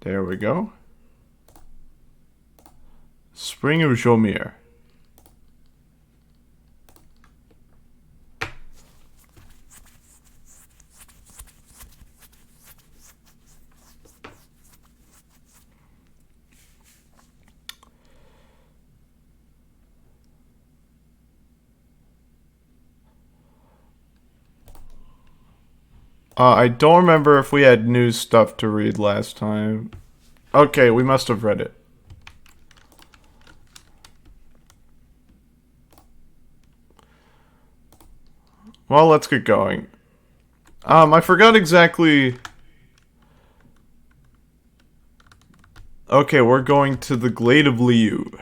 There we go. Spring of Jomir. I don't remember if we had new stuff to read last time. Okay, we must have read it. Well, let's get going. I forgot exactly... Okay, we're going to the Glade of Liu.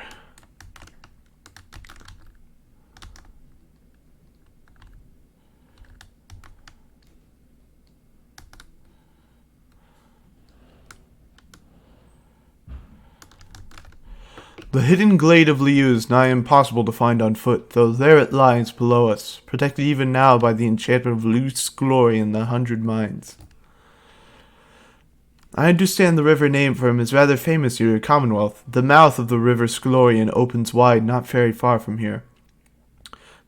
The hidden glade of Liu is nigh impossible to find on foot, though there it lies below us, protected even now by the enchantment of Liu's glory in the 100 Mines. I understand the river name for him is rather famous here in Commonwealth. The mouth of the river Sklorian opens wide not very far from here.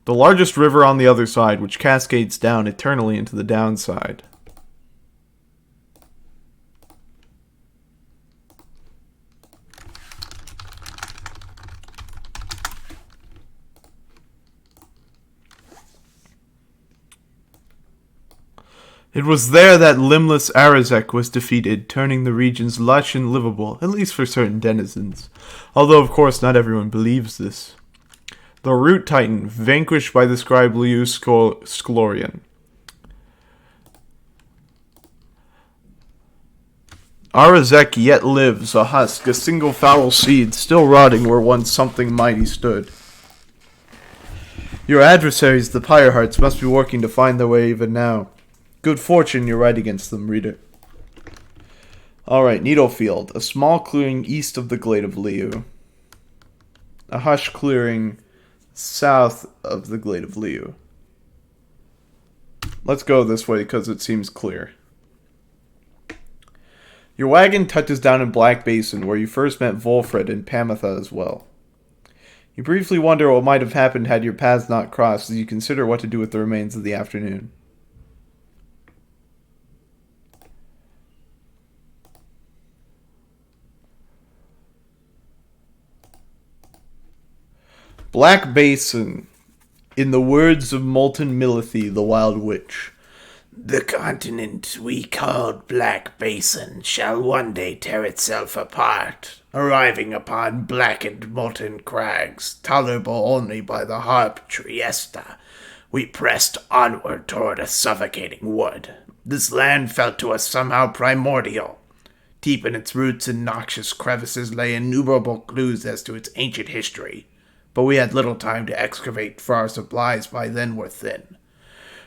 The largest river on the other side, which cascades down eternally into the downside. It was there that limbless Arazek was defeated, turning the regions lush and livable, at least for certain denizens. Although, of course, not everyone believes this. The Root Titan, vanquished by the scribe Liu Sklorian. Arazek yet lives, a husk, a single foul seed, still rotting where once something mighty stood. Your adversaries, the Pyre Hearts, must be working to find their way even now. Good fortune you're right against them, reader. Alright, Needlefield, a small clearing east of the Glade of Liu. A hush clearing south of the Glade of Liu. Let's go this way because it seems clear. Your wagon touches down in Black Basin, where you first met Volfred and Pamitha as well. You briefly wonder what might have happened had your paths not crossed as you consider what to do with the remains of the afternoon. Black Basin, in the words of Molten Milithy, the Wild Witch. The continent we called Black Basin shall one day tear itself apart, arriving upon blackened molten crags, tolerable only by the harp Triesta. We pressed onward toward a suffocating wood. This land felt to us somehow primordial. Deep in its roots and noxious crevices lay innumerable clues as to its ancient history. But we had little time to excavate, for our supplies by then were thin.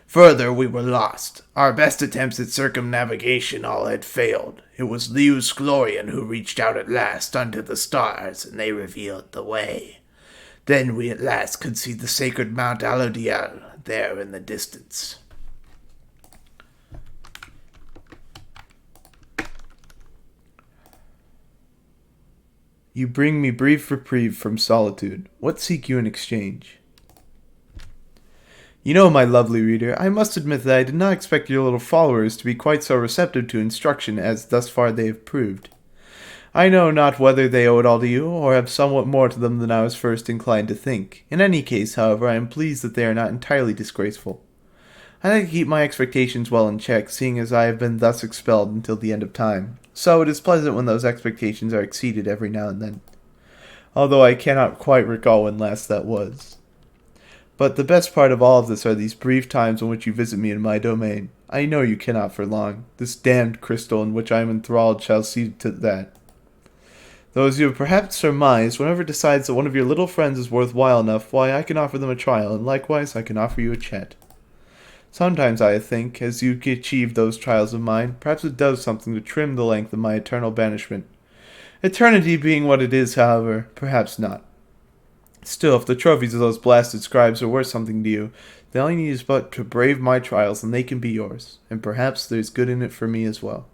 Further, we were lost. Our best attempts at circumnavigation all had failed. It was Liu Sklorian who reached out at last unto the stars, and they revealed the way. Then we at last could see the sacred Mount Alodiel there in the distance. You bring me brief reprieve from solitude. What seek you in exchange? You know, my lovely reader, I must admit that I did not expect your little followers to be quite so receptive to instruction as thus far they have proved. I know not whether they owe it all to you, or have somewhat more to them than I was first inclined to think. In any case, however, I am pleased that they are not entirely disgraceful. I like to keep my expectations well in check, seeing as I have been thus expelled until the end of time. So it is pleasant when those expectations are exceeded every now and then. Although I cannot quite recall when last that was. But the best part of all of this are these brief times in which you visit me in my domain. I know you cannot for long. This damned crystal in which I am enthralled shall see to that. Though as you have perhaps surmised, whenever it decides that one of your little friends is worthwhile enough, why, I can offer them a trial, and likewise I can offer you a chat. Sometimes I think, as you achieve those trials of mine, perhaps it does something to trim the length of my eternal banishment. Eternity being what it is, however, perhaps not. Still, if the trophies of those blasted scribes are worth something to you, then all you need is but to brave my trials, and they can be yours. And perhaps there's good in it for me as well.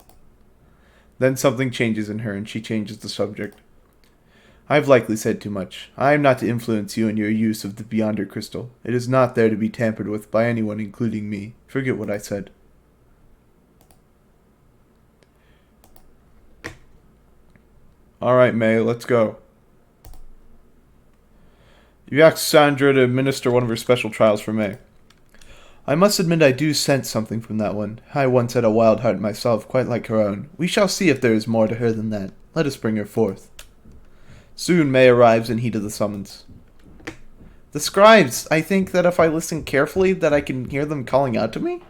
Then something changes in her, and she changes the subject. I've likely said too much. I am not to influence you in your use of the Beyonder Crystal. It is not there to be tampered with by anyone, including me. Forget what I said. Alright, May, let's go. You asked Sandra to administer one of her special trials for May. I must admit I do sense something from that one. I once had a wild heart myself, quite like her own. We shall see if there is more to her than that. Let us bring her forth. Soon May arrives in heat of the summons. The scribes! I think that if I listen carefully, that I can hear them calling out to me?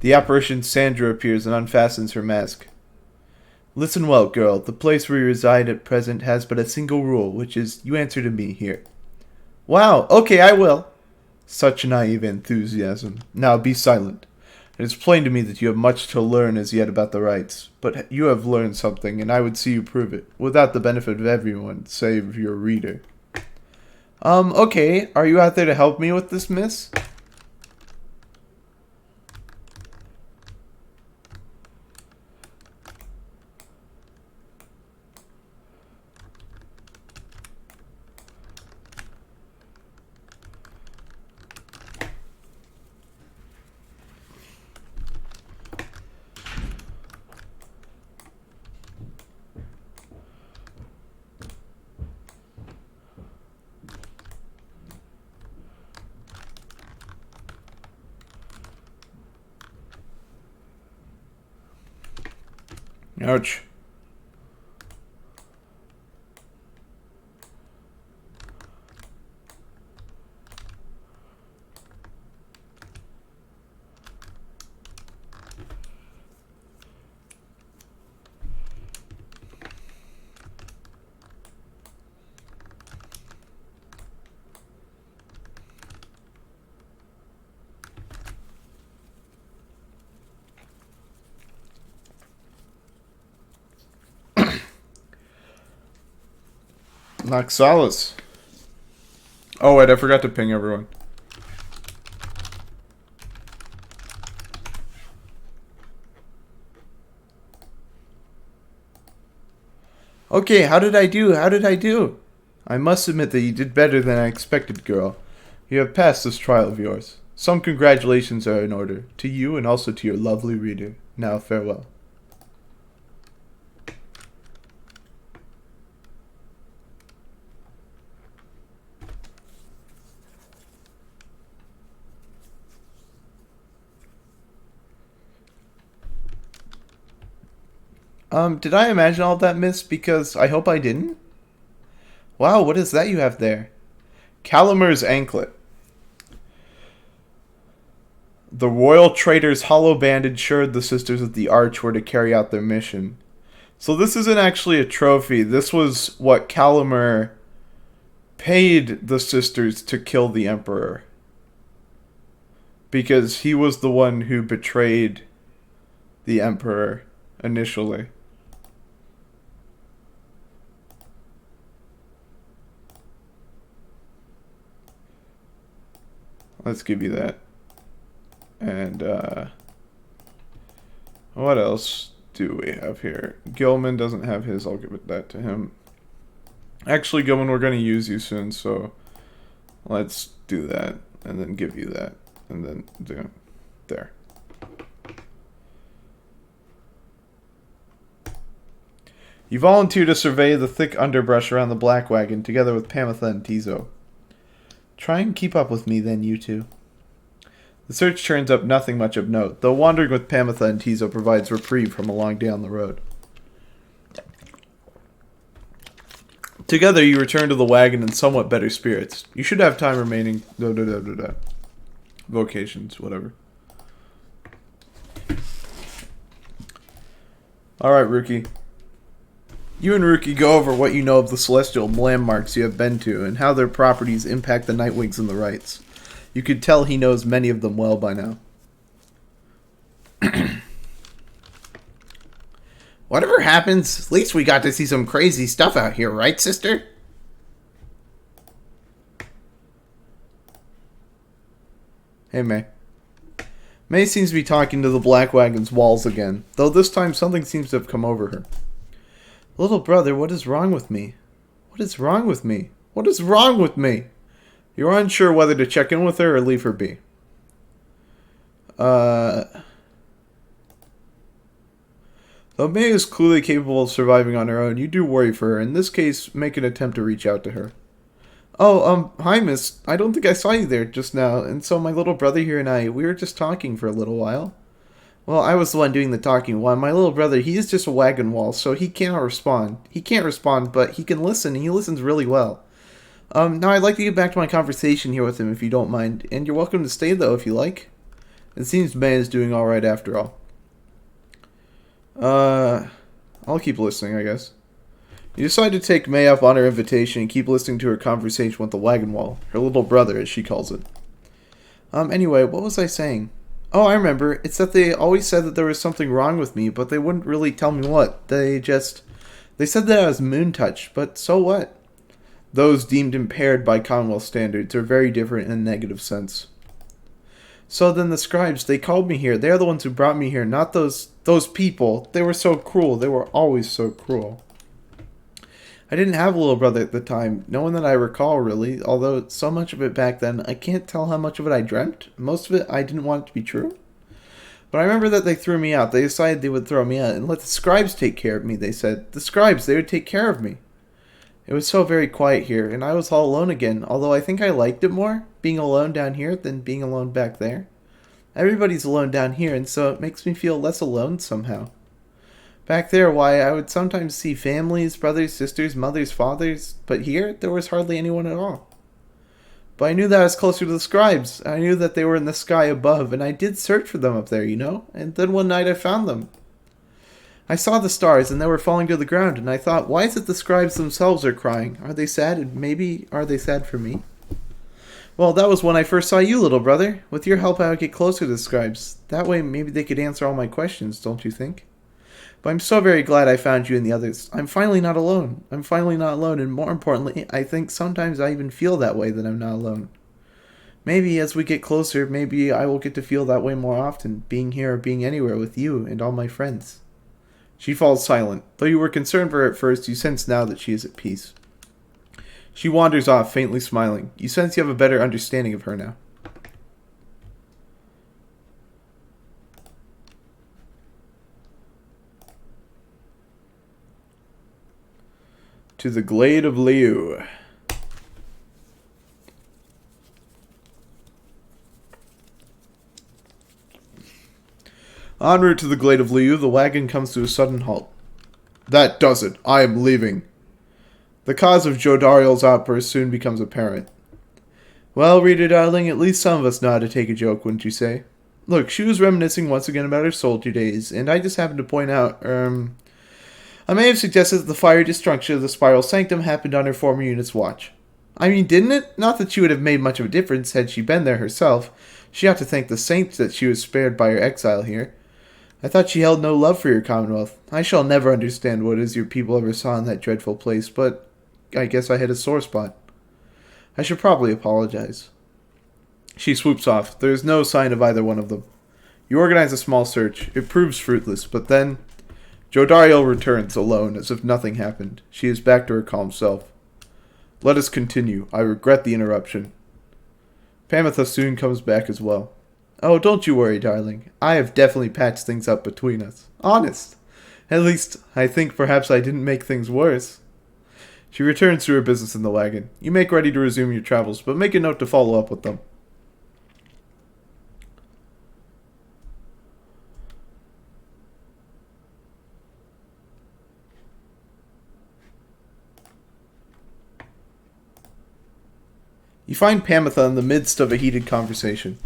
The apparition Sandra appears and unfastens her mask. Listen well, girl. The place where you reside at present has but a single rule, which is you answer to me here. Wow, okay, I will. Such naive enthusiasm. Now be silent. It is plain to me that you have much to learn as yet about the rites, but you have learned something, and I would see you prove it, without the benefit of everyone, save your reader. Okay, are you out there to help me with this, miss? Ouch. Noxalis. Oh wait, I forgot to ping everyone. Okay, how did I do? How did I do? I must admit that you did better than I expected, girl. You have passed this trial of yours. Some congratulations are in order, to you and also to your lovely reader. Now farewell. Did I imagine all that, miss? Because I hope I didn't? Wow, what is that you have there? Calamir's anklet. The royal trader's hollow band ensured the Sisters of the Arch were to carry out their mission. So this isn't actually a trophy. This was what Calamir paid the Sisters to kill the Emperor. Because he was the one who betrayed the Emperor initially. Let's give you that. And, what else do we have here? Gilman doesn't have his. I'll give that to him. Actually, Gilman, we're going to use you soon, so let's do that. And then give you that. And then do there. You volunteer to survey the thick underbrush around the black wagon together with Pamitha and Tizo. Try and keep up with me then, you two. The search turns up nothing much of note, though wandering with Pamitha and Tizo provides reprieve from a long day on the road. Together you return to the wagon in somewhat better spirits. You should have time remaining. Vocations, whatever. Alright, Rookie. You and Rookie go over what you know of the celestial landmarks you have been to, and how their properties impact the Nightwings and the Rites. You could tell he knows many of them well by now. Whatever happens, at least we got to see some crazy stuff out here, right, sister? Hey, May. May seems to be talking to the Black Wagon's walls again, though this time something seems to have come over her. Little brother, what is wrong with me? What is wrong with me? What is wrong with me? You're unsure whether to check in with her or leave her be. Though May is clearly capable of surviving on her own, you do worry for her. In this case, make an attempt to reach out to her. Oh, hi, miss. I don't think I saw you there just now, and so my little brother here and we were just talking for a little while. Well, I was the one doing the talking. While my little brother, he is just a wagon wall, so he cannot respond. He can't respond, but he can listen, and he listens really well. Now I'd like to get back to my conversation here with him, if you don't mind, and you're welcome to stay, though, if you like. It seems May is doing alright after all. I'll keep listening, I guess. You decide to take May up on her invitation and keep listening to her conversation with the wagon wall, her little brother, as she calls it. Anyway, what was I saying? Oh, I remember. It's that they always said that there was something wrong with me, but they wouldn't really tell me what. They said that I was moon touched, but so what? Those deemed impaired by Commonwealth standards are very different in a negative sense. So then the scribes, they called me here. They're the ones who brought me here, not those people. They were so cruel. They were always so cruel. I didn't have a little brother at the time, no one that I recall really, although so much of it back then, I can't tell how much of it I dreamt. Most of it, I didn't want it to be true. But I remember that they threw me out. They decided they would throw me out and let the scribes take care of me, they said. The scribes, they would take care of me. It was so very quiet here, and I was all alone again, although I think I liked it more, being alone down here, than being alone back there. Everybody's alone down here, and so it makes me feel less alone somehow. Back there, why, I would sometimes see families, brothers, sisters, mothers, fathers, but here, there was hardly anyone at all. But I knew that I was closer to the scribes. I knew that they were in the sky above, and I did search for them up there, you know? And then one night I found them. I saw the stars, and they were falling to the ground, and I thought, why is it the scribes themselves are crying? Are they sad, and maybe are they sad for me? Well, that was when I first saw you, little brother. With your help, I would get closer to the scribes. That way, maybe they could answer all my questions, don't you think? But I'm so very glad I found you and the others. I'm finally not alone. I'm finally not alone, and more importantly, I think sometimes I even feel that way, that I'm not alone. Maybe as we get closer, maybe I will get to feel that way more often, being here or being anywhere with you and all my friends. She falls silent. Though you were concerned for her at first, you sense now that she is at peace. She wanders off, faintly smiling. You sense you have a better understanding of her now. To the Glade of Liu. En route to the Glade of Liu, the wagon comes to a sudden halt. That does it. I am leaving. The cause of Jodariel's outburst soon becomes apparent. Well, reader darling, at least some of us know how to take a joke, wouldn't you say? Look, she was reminiscing once again about her soldier days, and I just happened to point out, I may have suggested that the fire destruction of the Spiral Sanctum happened on her former unit's watch. I mean, didn't it? Not that she would have made much of a difference had she been there herself. She ought to thank the saints that she was spared by her exile here. I thought she held no love for your Commonwealth. I shall never understand what it is your people ever saw in that dreadful place, but I guess I hit a sore spot. I should probably apologize. She swoops off. There is no sign of either one of them. You organize a small search. It proves fruitless, but then Jodariel returns alone as if nothing happened. She is back to her calm self. Let us continue. I regret the interruption. Pamitha soon comes back as well. Oh, don't you worry, darling. I have definitely patched things up between us. Honest. At least, I think perhaps I didn't make things worse. She returns to her business in the wagon. You make ready to resume your travels, but make a note to follow up with them. You find Pamitha in the midst of a heated conversation.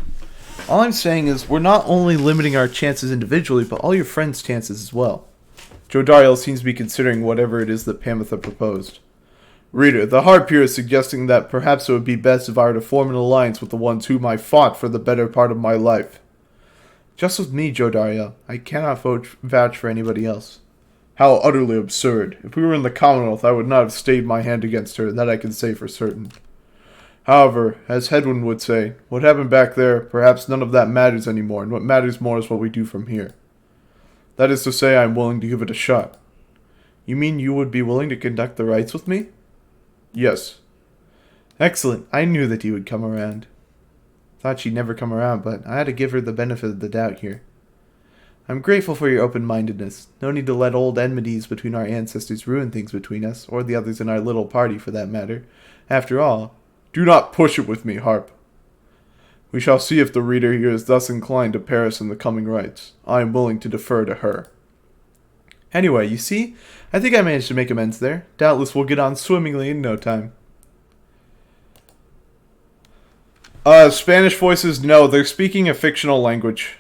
All I'm saying is, we're not only limiting our chances individually, but all your friends' chances as well. Jodariel seems to be considering whatever it is that Pamitha proposed. Reader, the Harpier is suggesting that perhaps it would be best if I were to form an alliance with the ones whom I fought for the better part of my life. Just with me, Jodariel. I cannot vouch for anybody else. How utterly absurd. If we were in the Commonwealth, I would not have stayed my hand against her, that I can say for certain. However, as Hedwin would say, what happened back there, perhaps none of that matters anymore, and what matters more is what we do from here. That is to say, I am willing to give it a shot. You mean you would be willing to conduct the rites with me? Yes. Excellent. I knew that you would come around. Thought she'd never come around, but I had to give her the benefit of the doubt here. I'm grateful for your open-mindedness. No need to let old enmities between our ancestors ruin things between us, or the others in our little party for that matter. After all, do not push it with me, Harp. We shall see if the reader here is thus inclined to Paris in the coming rites. I am willing to defer to her. Anyway, you see, I think I managed to make amends there. Doubtless we'll get on swimmingly in no time. Spanish voices, no, they're speaking a fictional language.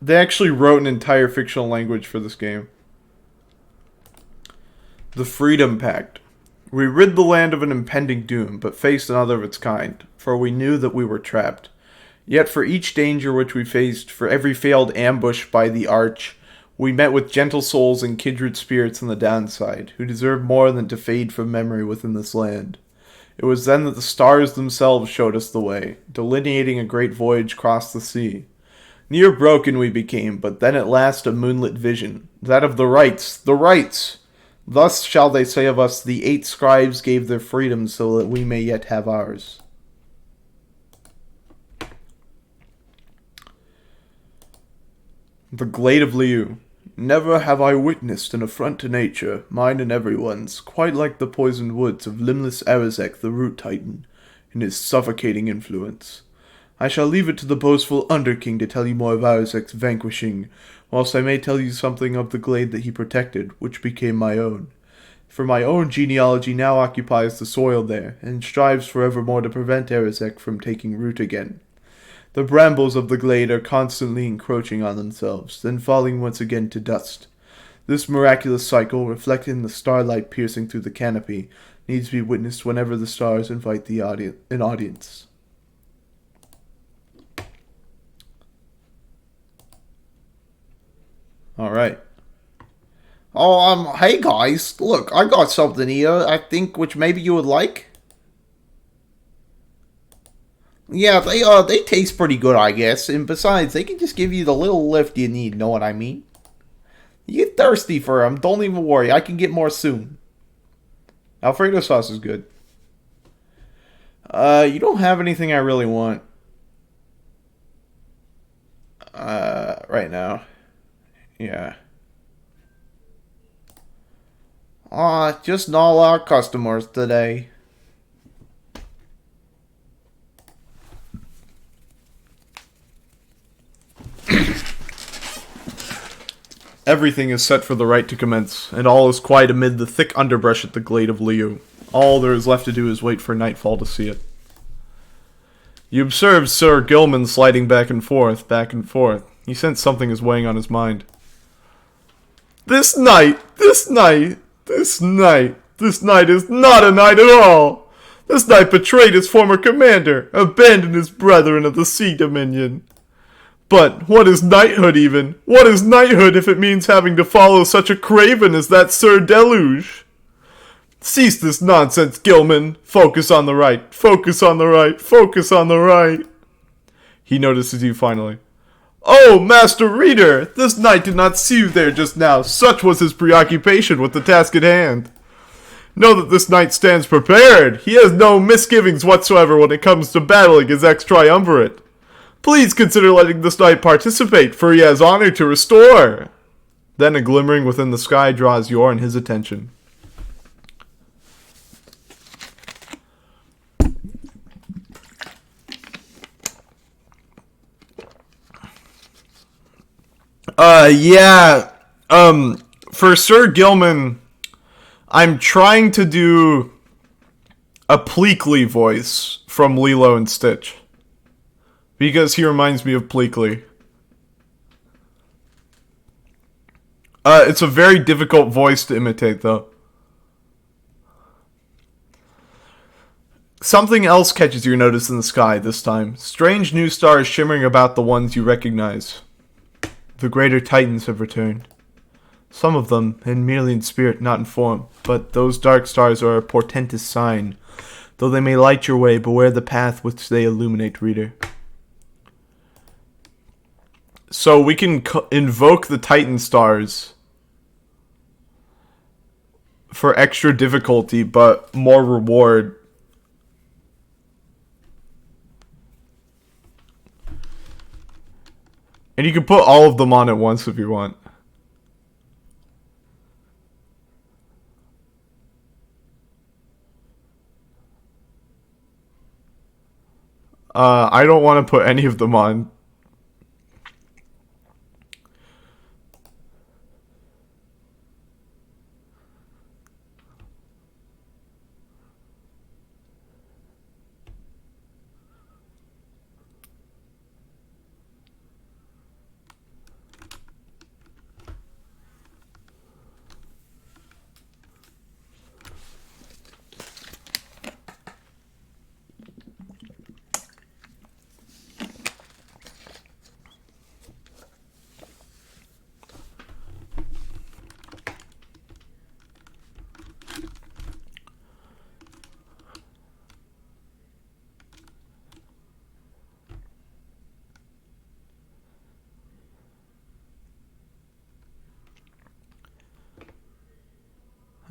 They actually wrote an entire fictional language for this game. The Freedom Pact. We rid the land of an impending doom, but faced another of its kind, for we knew that we were trapped. Yet for each danger which we faced, for every failed ambush by the Arch, we met with gentle souls and kindred spirits on the downside, who deserved more than to fade from memory within this land. It was then that the stars themselves showed us the way, delineating a great voyage across the sea. Near broken we became, but then at last a moonlit vision, that of the rites, the rites! Thus shall they say of us, the 8 scribes gave their freedom so that we may yet have ours. The Glade of Liu. Never have I witnessed an affront to nature, mine and everyone's, quite like the poisoned woods of limbless Arazek the Root Titan, in his suffocating influence. I shall leave it to the boastful Underking to tell you more of Arazek's vanquishing, whilst I may tell you something of the glade that he protected, which became my own. For my own genealogy now occupies the soil there, and strives forevermore to prevent Arazek from taking root again. The brambles of the glade are constantly encroaching on themselves, then falling once again to dust. This miraculous cycle, reflected in the starlight piercing through the canopy, needs to be witnessed whenever the stars invite an audience. Alright. Hey guys, look, I got something here, I think, which maybe you would like. Yeah, they taste pretty good, I guess, and besides, they can just give you the little lift you need, know what I mean? You get thirsty for them, don't even worry, I can get more soon. Alfredo sauce is good. You don't have anything I really want. Right now. Yeah. Just all our customers today. Everything is set for the rite to commence, and all is quiet amid the thick underbrush at the Glade of Liu. All there is left to do is wait for nightfall to see it. You observe Sir Gilman sliding back and forth, back and forth. He sensed something is weighing on his mind. This night is not a night at all. This night betrayed his former commander, abandoned his brethren of the Sea Dominion. But what is knighthood even? What is knighthood if it means having to follow such a craven as that Sir Deluge? Cease this nonsense, Gilman. Focus on the right. Focus on the right. Focus on the right. He notices you finally. Oh, Master Reader! This knight did not see you there just now. Such was his preoccupation with the task at hand. Know that this knight stands prepared. He has no misgivings whatsoever when it comes to battling his ex-triumvirate. Please consider letting this knight participate, for he has honor to restore. Then a glimmering within the sky draws your and his attention. For Sir Gilman, I'm trying to do a Pleakley voice from Lilo and Stitch. Because he reminds me of Pleakley. It's a very difficult voice to imitate, though. Something else catches your notice in the sky this time. Strange new stars shimmering about the ones you recognize. The greater titans have returned. Some of them, and merely in spirit, not in form. But those dark stars are a portentous sign. Though they may light your way, beware the path which they illuminate, reader. So we can invoke the Titan stars for extra difficulty, but more reward. And you can put all of them on at once if you want. I don't want to put any of them on.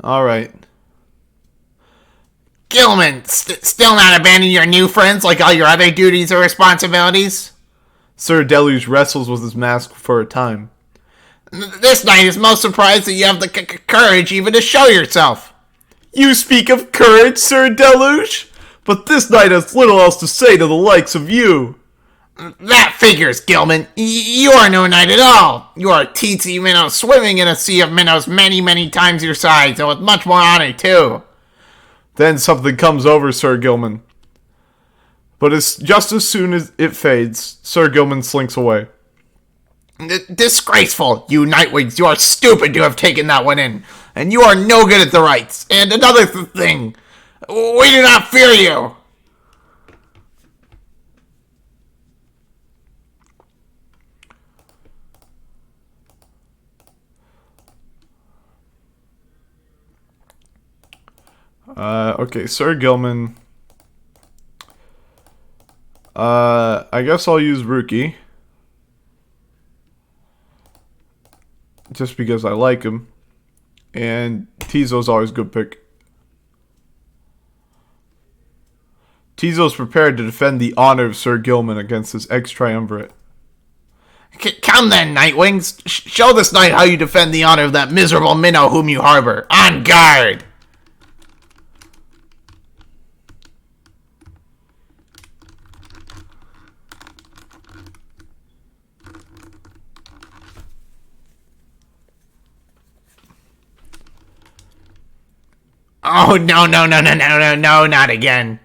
Alright. Gilman, still not abandoning your new friends like all your other duties or responsibilities? Sir Deluge wrestles with his mask for a time. This night is most surprised that you have the courage even to show yourself. You speak of courage, Sir Deluge? But this knight has little else to say to the likes of you. That figures, Gilman. You are no knight at all. You are a teensy minnow swimming in a sea of minnows many, many times your size, and with much more honor, too. Then something comes over Sir Gilman. But just as soon as it fades, Sir Gilman slinks away. Disgraceful, you Nightwings. You are stupid to have taken that one in. And you are no good at the rites. And another thing, we do not fear you. Okay, Sir Gilman. I guess I'll use Rookie. Just because I like him. And Tizo's always a good pick. Tizo's prepared to defend the honor of Sir Gilman against this ex-triumvirate. Come then, Nightwings. Show this knight how you defend the honor of that miserable minnow whom you harbor. On guard! Oh, no, not again.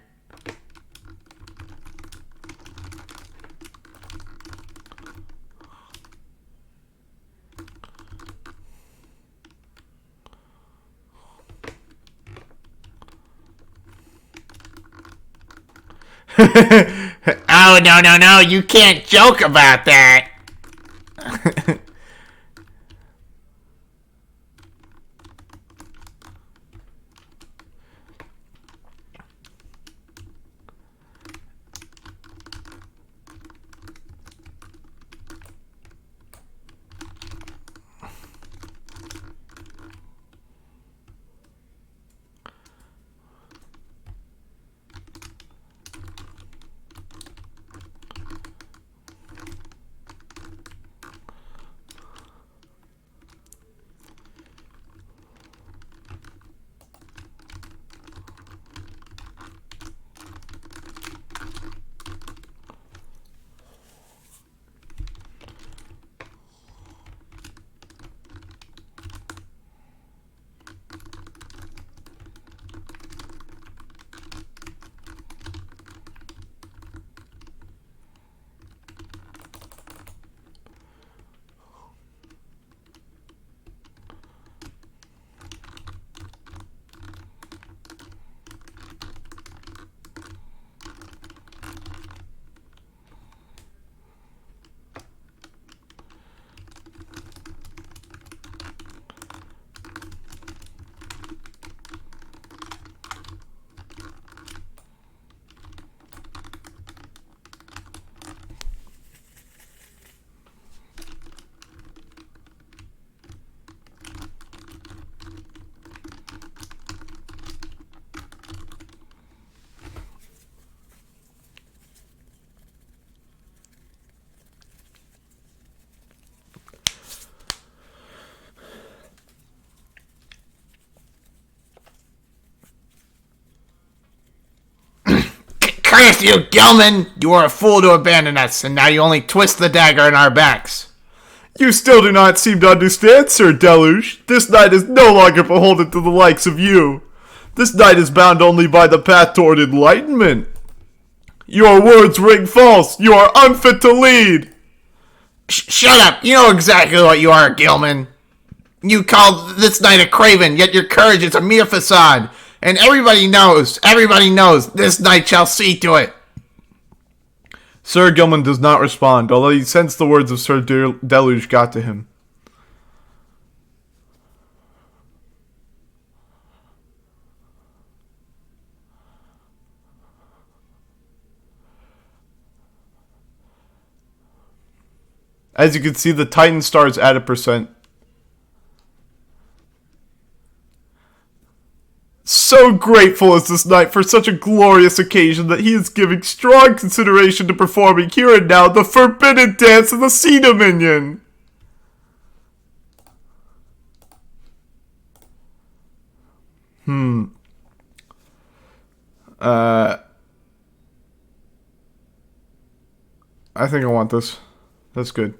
Oh, no, you can't joke about that. Curse you, Gilman! You were a fool to abandon us, and now you only twist the dagger in our backs. You still do not seem to understand, Sir Deluge. This knight is no longer beholden to the likes of you. This knight is bound only by the path toward enlightenment. Your words ring false. You are unfit to lead. Shut up. You know exactly what you are, Gilman. You called this knight a craven, yet your courage is a mere facade. And everybody knows, this knight shall see to it. Sir Gilman does not respond, although he sensed the words of Sir Deluge got to him. As you can see, the Titan stars at a percent. So grateful is this knight for such a glorious occasion that he is giving strong consideration to performing here and now the forbidden dance of the Sea Dominion. I think I want this. That's good.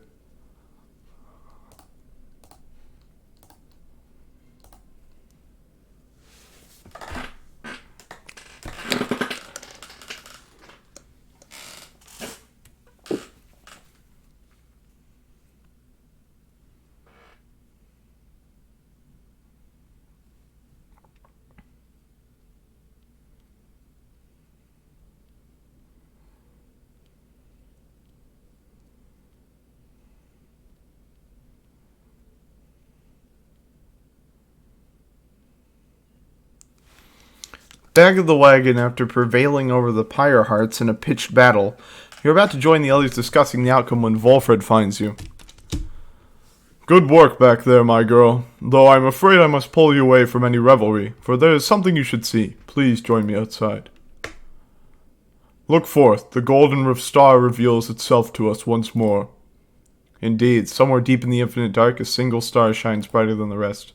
Back of the wagon, after prevailing over the Pyre hearts in a pitched battle, you're about to join the others discussing the outcome when Volfred finds you. Good work back there, my girl, though I'm afraid I must pull you away from any revelry, for there is something you should see. Please join me outside. Look forth, the golden star reveals itself to us once more. Indeed, somewhere deep in the infinite dark, a single star shines brighter than the rest.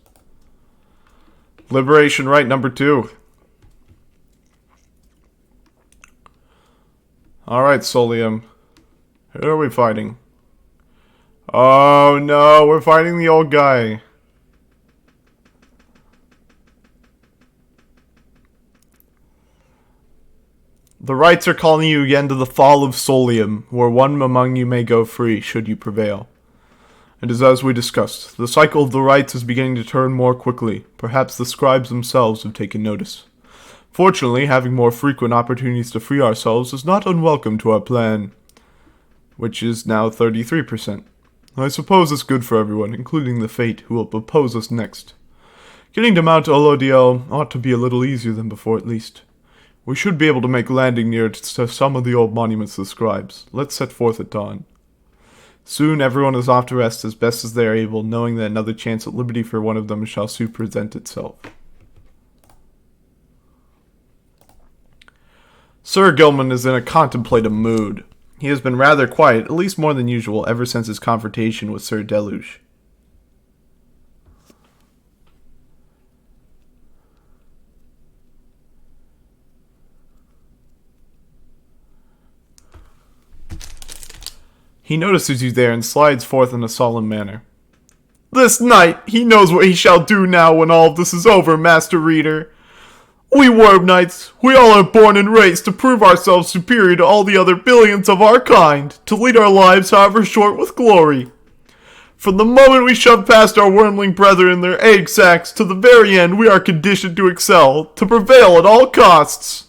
Liberation Rite number 2. Alright, Solium. Who are we fighting? Oh no, we're fighting the old guy. The Rites are calling you again to the fall of Solium, where one among you may go free, should you prevail. It is as we discussed. The cycle of the Rites is beginning to turn more quickly. Perhaps the scribes themselves have taken notice. Fortunately, having more frequent opportunities to free ourselves is not unwelcome to our plan, which is now 33%. I suppose it's good for everyone, including the Fate, who will oppose us next. Getting to Mount Olodiel ought to be a little easier than before at least. We should be able to make landing near to some of the old monuments of the scribes. Let's set forth at dawn. Soon everyone is off to rest as best as they are able, knowing that another chance at liberty for one of them shall soon present itself. Sir Gilman is in a contemplative mood. He has been rather quiet, at least more than usual, ever since his confrontation with Sir Deluge. He notices you there and slides forth in a solemn manner. This knight, he knows what he shall do now when all of this is over, Master Reader. We Worm Knights, we all are born and raised to prove ourselves superior to all the other billions of our kind, to lead our lives, however short, with glory. From the moment we shove past our wormling brethren in their egg sacs, to the very end we are conditioned to excel, to prevail at all costs.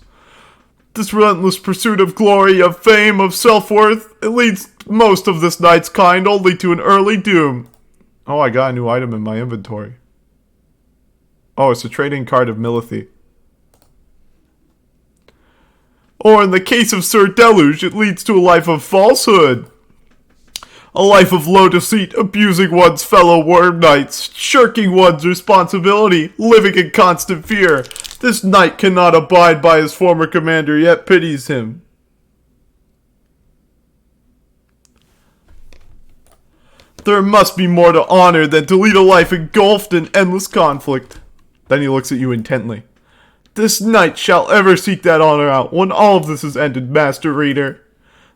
This relentless pursuit of glory, of fame, of self-worth, it leads most of this knight's kind only to an early doom. Oh, I got a new item in my inventory. Oh, it's a trading card of Milithy. Or in the case of Sir Deluge, it leads to a life of falsehood. A life of low deceit, abusing one's fellow worm knights, shirking one's responsibility, living in constant fear. This knight cannot abide by his former commander, yet pities him. There must be more to honor than to lead a life engulfed in endless conflict. Then he looks at you intently. This knight shall ever seek that honor out when all of this is ended, Master Reader.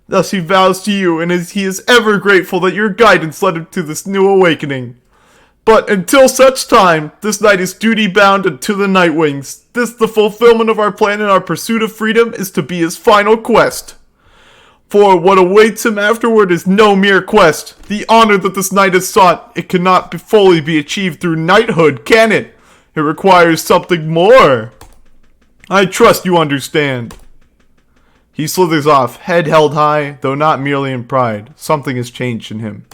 Thus he vows to you, and he is ever grateful that your guidance led him to this new awakening. But until such time, this knight is duty-bound to the Nightwings. This, the fulfillment of our plan and our pursuit of freedom, is to be his final quest. For what awaits him afterward is no mere quest. The honor that this knight has sought, it cannot fully be achieved through knighthood, can it? It requires something more. I trust you understand. He slithers off, head held high, though not merely in pride. Something has changed in him.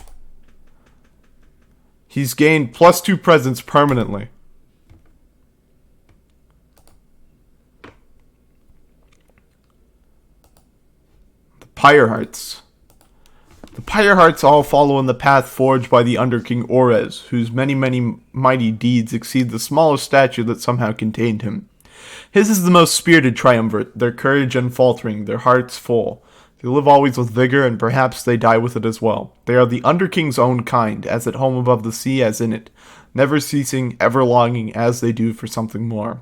He's gained +2 presence permanently. The Pyre Hearts. The Pyre Hearts all follow in the path forged by the Under King Orez, whose many mighty deeds exceed the smallest statue that somehow contained him. His is the most spirited triumvirate, their courage unfaltering, their hearts full. They live always with vigor, and perhaps they die with it as well. They are the Under King's own kind, as at home above the sea as in it, never ceasing, ever longing as they do for something more.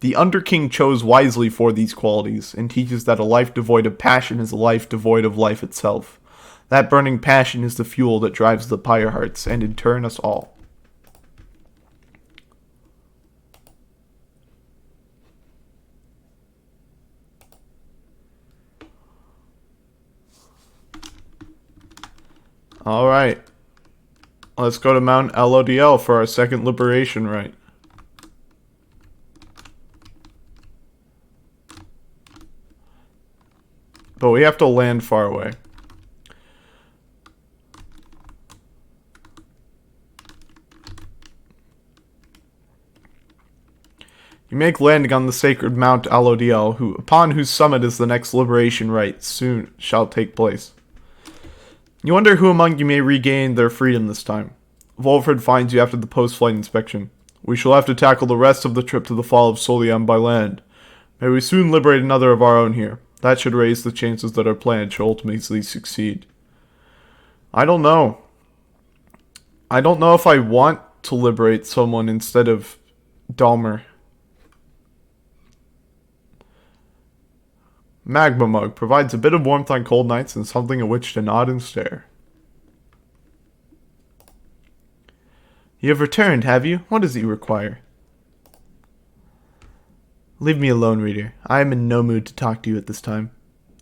The Under King chose wisely for these qualities, and teaches that a life devoid of passion is a life devoid of life itself. That burning passion is the fuel that drives the Pyre Hearts, and in turn us all. Alright. Let's go to Mount LODL for our second liberation rite. But we have to land far away. You make landing on the sacred Mount LODL, upon whose summit is the next liberation rite soon shall take place. You wonder who among you may regain their freedom this time. Volfred finds you after the post-flight inspection. We shall have to tackle the rest of the trip to the fall of Soliam by land. May we soon liberate another of our own here. That should raise the chances that our plan shall ultimately succeed. I don't know. I don't know if I want to liberate someone instead of Dalmer. Magma Mug provides a bit of warmth on cold nights and something at which to nod and stare. You have returned, have you? What does he require? Leave me alone, reader. I am in no mood to talk to you at this time.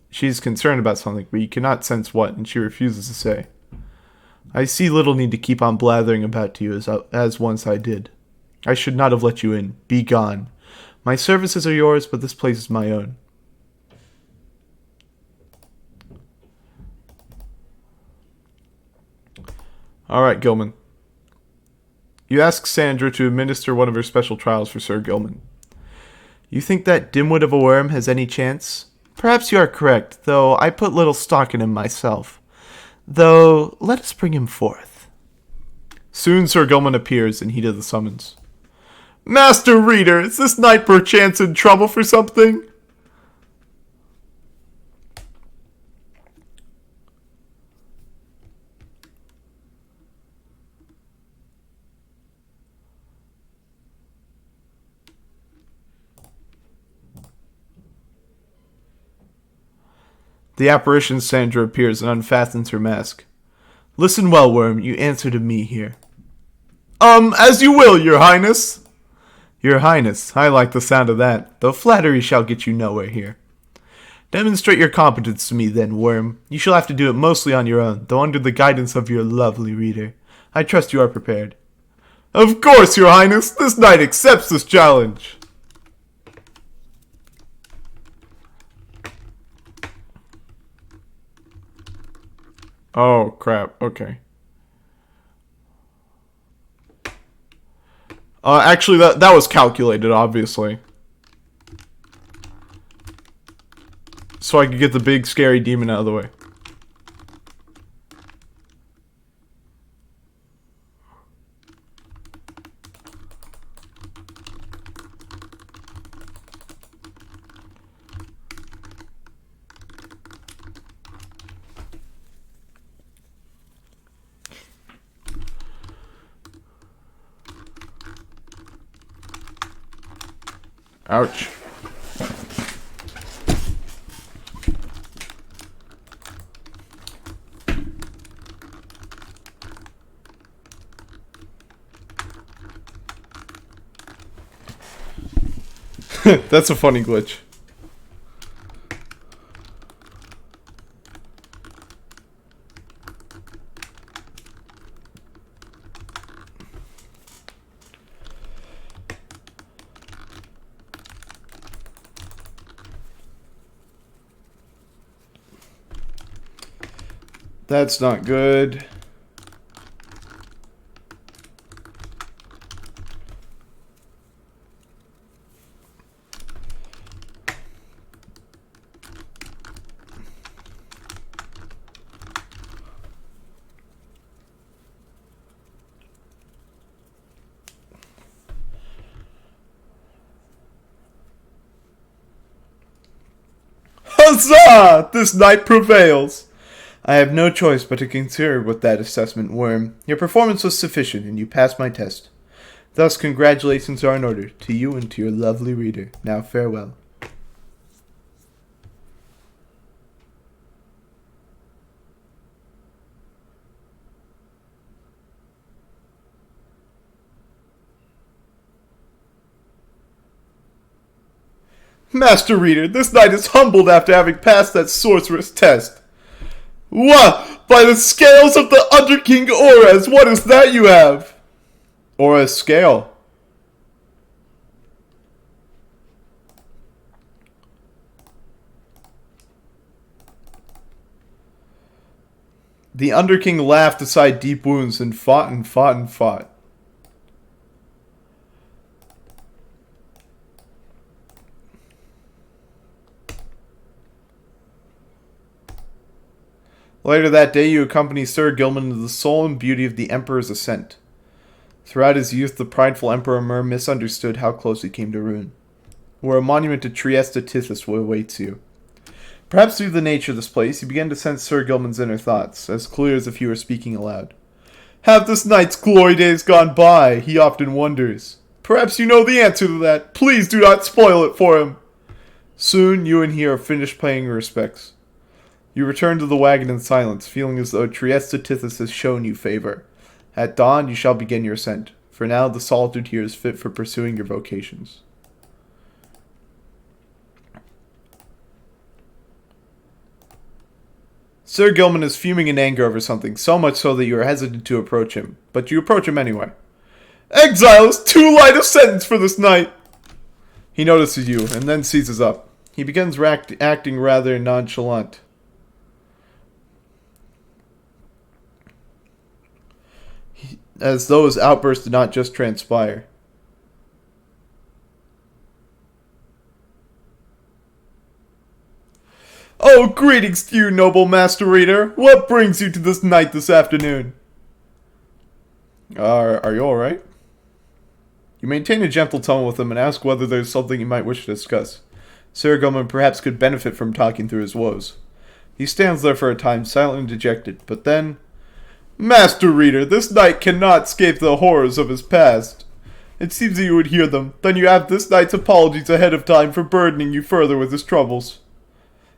She is concerned about something, but you cannot sense what, and she refuses to say. I see little need to keep on blathering about to you as once I did. I should not have let you in. Be gone. My services are yours, but this place is my own. Alright, Gilman. You ask Sandra to administer one of her special trials for Sir Gilman. You think that dimwit of a worm has any chance? Perhaps you are correct, though I put little stock in him myself. Though, let us bring him forth. Soon Sir Gilman appears in heat of the summons. Master Reader, is this knight perchance in trouble for something? The apparition Sandra appears and unfastens her mask. Listen well, Worm, you answer to me here. As you will, your highness. Your highness, I like the sound of that, though flattery shall get you nowhere here. Demonstrate your competence to me then, Worm. You shall have to do it mostly on your own, though under the guidance of your lovely reader. I trust you are prepared. Of course, your highness, this knight accepts this challenge. Oh, crap. Okay. Actually, that was calculated, obviously. So I could get the big, scary demon out of the way. Ouch. That's a funny glitch. That's not good. Huzzah! This knight prevails! I have no choice but to concur with that assessment, Worm. Your performance was sufficient, and you passed my test. Thus, congratulations are in order, to you and to your lovely reader. Now farewell. Master Reader, this knight is humbled after having passed that sorceress test. What? By the scales of the Under King Ores, what is that you have? Ores scale. The Under King laughed aside deep wounds and fought and fought and fought. Later that day, you accompany Sir Gilman into the soul and beauty of the Emperor's ascent. Throughout his youth, the prideful Emperor Myr misunderstood how close he came to ruin, where a monument to Trieste Tithys awaits you. Perhaps through the nature of this place, you begin to sense Sir Gilman's inner thoughts, as clear as if he were speaking aloud. Have this knight's glory days gone by? He often wonders. Perhaps you know the answer to that. Please do not spoil it for him. Soon, you and he are finished paying your respects. You return to the wagon in silence, feeling as though Trieste Tithys has shown you favor. At dawn, you shall begin your ascent. For now, the solitude here is fit for pursuing your vocations. Sir Gilman is fuming in anger over something, so much so that you are hesitant to approach him. But you approach him anyway. Exile is too light a sentence for this knight! He notices you, and then seizes up. He begins acting rather nonchalant. As though his outburst did not just transpire. Oh, greetings to you, noble Master Reader. What brings you to this knight this afternoon? Are you alright? You maintain a gentle tone with him and ask whether there's something you might wish to discuss. Sir Gilman perhaps could benefit from talking through his woes. He stands there for a time, silent and dejected, but then... Master Reader, this knight cannot escape the horrors of his past. It seems that you would hear them. Then you have this knight's apologies ahead of time for burdening you further with his troubles.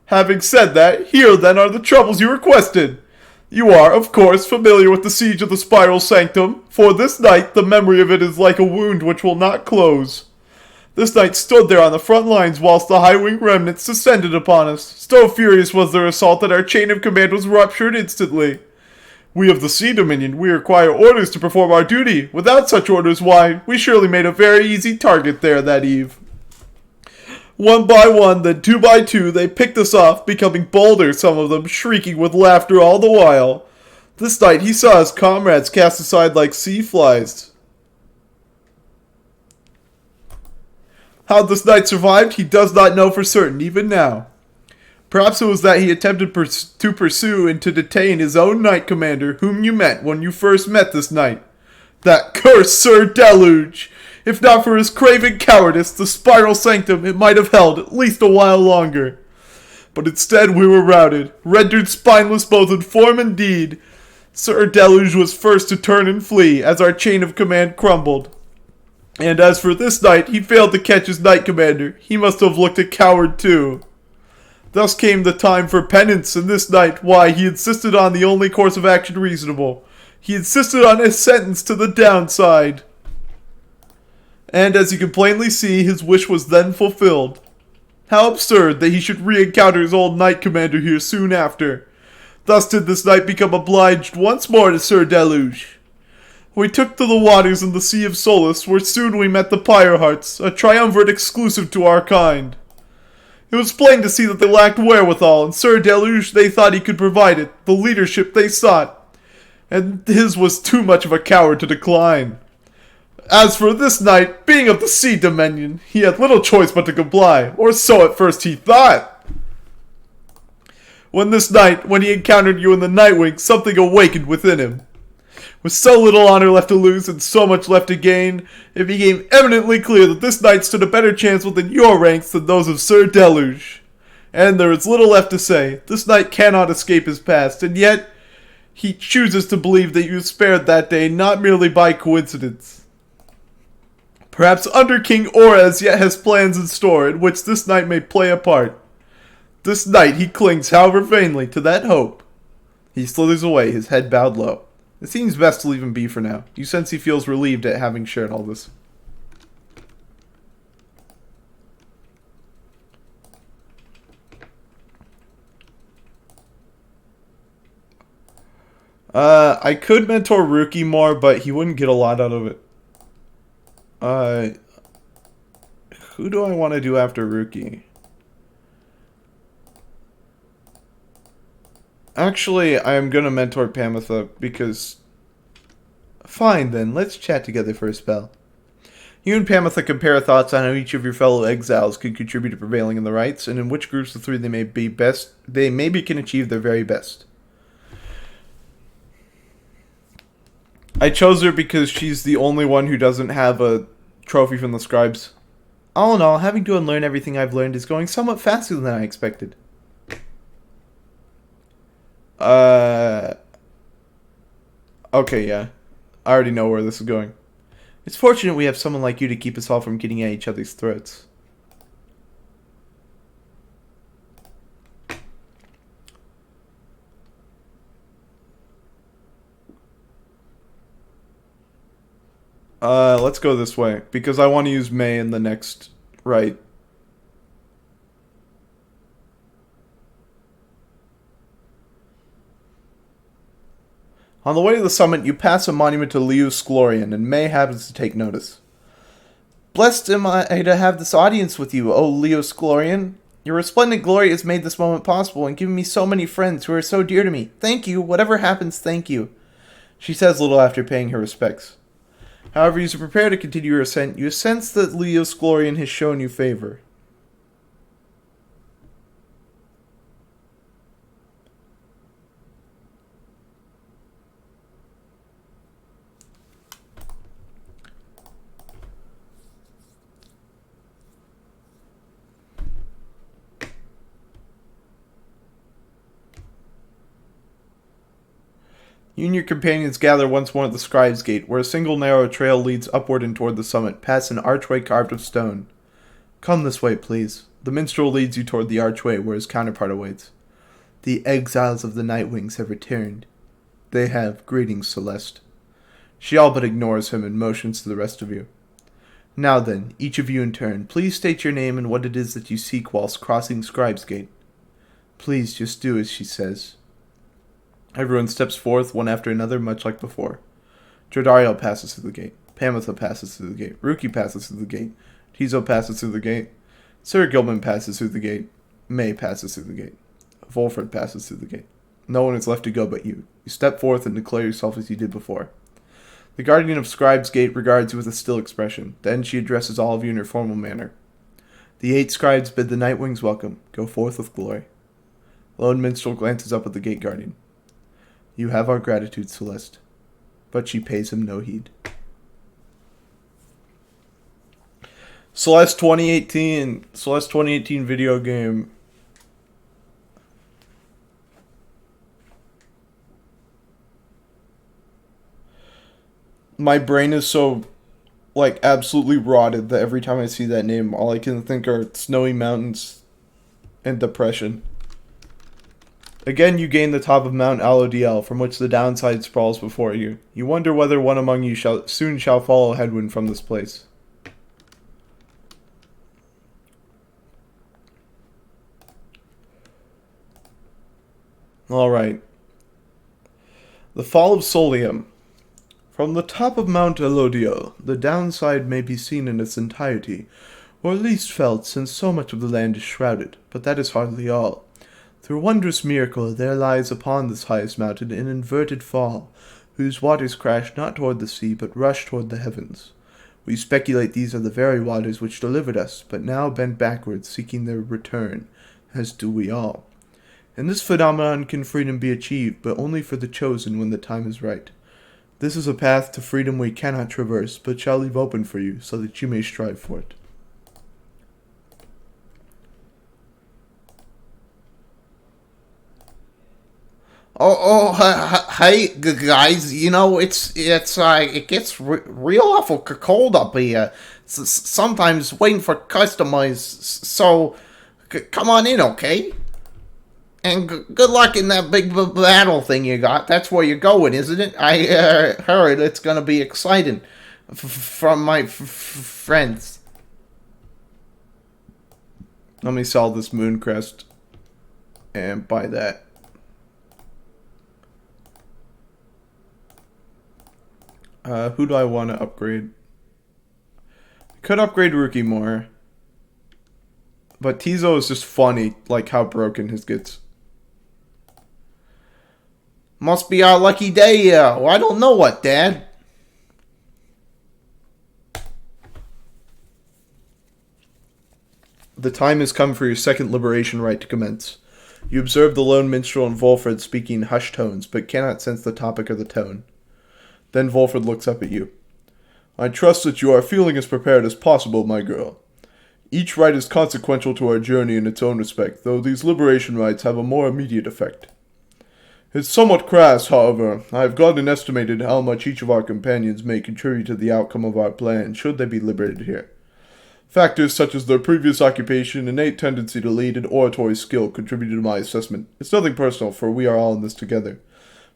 Having said that, here then are the troubles you requested. You are, of course, familiar with the siege of the Spiral Sanctum. For this night, the memory of it is like a wound which will not close. This knight stood there on the front lines whilst the high-wing remnants descended upon us. So furious was their assault that our chain of command was ruptured instantly. We of the Sea Dominion, we require orders to perform our duty. Without such orders, why, we surely made a very easy target there that eve. One by one, then two by two, they picked us off, becoming bolder, some of them, shrieking with laughter all the while. This night he saw his comrades cast aside like sea flies. How this knight survived, he does not know for certain, even now. Perhaps it was that he attempted to pursue and to detain his own knight commander, whom you met when you first met this knight. That cursed Sir Deluge! If not for his craven cowardice, the Spiral Sanctum it might have held at least a while longer. But instead we were routed, rendered spineless both in form and deed. Sir Deluge was first to turn and flee, as our chain of command crumbled. And as for this knight, he failed to catch his knight commander. He must have looked a coward too. Thus came the time for penance, and this knight, why, he insisted on the only course of action reasonable. He insisted on his sentence to the downside. And as you can plainly see, his wish was then fulfilled. How absurd that he should re-encounter his old knight commander here soon after. Thus did this knight become obliged once more to Sir Deluge. We took to the waters in the Sea of Solace, where soon we met the Pyre Hearts, a triumvirate exclusive to our kind. It was plain to see that they lacked wherewithal, and Sir Deluge they thought he could provide it, the leadership they sought, and his was too much of a coward to decline. As for this knight, being of the sea dominion, he had little choice but to comply, or so at first he thought. When he encountered you in the Nightwing, something awakened within him. With so little honor left to lose and so much left to gain, it became eminently clear that this knight stood a better chance within your ranks than those of Sir Deluge. And there is little left to say. This knight cannot escape his past, and yet he chooses to believe that you spared that day not merely by coincidence. Perhaps Under King Orez yet has plans in store in which this knight may play a part. This night he clings, however vainly, to that hope. He slithers away, his head bowed low. It seems best to leave him be for now. You sense he feels relieved at having shared all this. I could mentor Rookie more, but he wouldn't get a lot out of it. Who do I want to do after Rookie? Actually, I am going to mentor Pamitha because... Fine then, let's chat together for a spell. You and Pamitha compare thoughts on how each of your fellow exiles could contribute to prevailing in the Rites, and in which groups of three they maybe can achieve their very best. I chose her because she's the only one who doesn't have a trophy from the scribes. All in all, having to unlearn everything I've learned is going somewhat faster than I expected. Okay, yeah. I already know where this is going. It's fortunate we have someone like you to keep us all from getting at each other's throats. Let's go this way, because I want to use May in the next rite. On the way to the summit, you pass a monument to Leos Glorian, and May happens to take notice. Blessed am I to have this audience with you, O Leos Glorian. Your resplendent glory has made this moment possible and given me so many friends who are so dear to me. Thank you. Whatever happens, thank you. She says little after paying her respects. However, as you prepare to continue your ascent, you sense that Leos Glorian has shown you favor. You and your companions gather once more at the Scribe's Gate, where a single narrow trail leads upward and toward the summit, past an archway carved of stone. Come this way, please. The minstrel leads you toward the archway, where his counterpart awaits. The exiles of the Nightwings have returned. They have greetings, Celeste. She all but ignores him and motions to the rest of you. Now then, each of you in turn, please state your name and what it is that you seek whilst crossing Scribe's Gate. Please just do as she says. Everyone steps forth, one after another, much like before. Jordario passes through the gate. Pamitha passes through the gate. Rookie passes through the gate. Tizo passes through the gate. Sir Gilman passes through the gate. May passes through the gate. Volfred passes through the gate. No one is left to go but you. You step forth and declare yourself as you did before. The guardian of Scribe's Gate regards you with a still expression. Then she addresses all of you in her formal manner. The 8 scribes bid the Nightwings welcome. Go forth with glory. Lone Minstrel glances up at the gate guardian. You have our gratitude, Celeste. But she pays him no heed. Celeste 2018 video game. My brain is so like absolutely rotted that every time I see that name, all I can think are snowy mountains and depression. Again, you gain the top of Mount Alodiel, from which the downside sprawls before you. You wonder whether one among you soon shall follow headwind from this place. Alright. The Fall of Solium. From the top of Mount Alodiel, the downside may be seen in its entirety, or at least felt, since so much of the land is shrouded, but that is hardly all. Through a wondrous miracle, there lies upon this highest mountain an inverted fall, whose waters crash not toward the sea, but rush toward the heavens. We speculate these are the very waters which delivered us, but now bend backwards, seeking their return, as do we all. In this phenomenon can freedom be achieved, but only for the chosen when the time is right. This is a path to freedom we cannot traverse, but shall leave open for you, so that you may strive for it. Hey, guys, you know, it gets real awful cold up here. Sometimes waiting for customers, so come on in, okay? And good luck in that big battle thing you got. That's where you're going, isn't it? I heard it's gonna be exciting from my friends. Let me sell this Mooncrest and buy that. Who do I want to upgrade? Could upgrade Rookie more. But Tizo is just funny, like how broken his gets. Must be our lucky day, well, I don't know what, Dad. The time has come for your second liberation rite to commence. You observe the lone minstrel and Volfred speaking hushed tones, but cannot sense the topic or the tone. Then Volfred looks up at you. I trust that you are feeling as prepared as possible, my girl. Each rite is consequential to our journey in its own respect, though these liberation rites have a more immediate effect. It's somewhat crass, however. I have gone and estimated how much each of our companions may contribute to the outcome of our plan, should they be liberated here. Factors such as their previous occupation, innate tendency to lead, and oratory skill contributed to my assessment. It's nothing personal, for we are all in this together.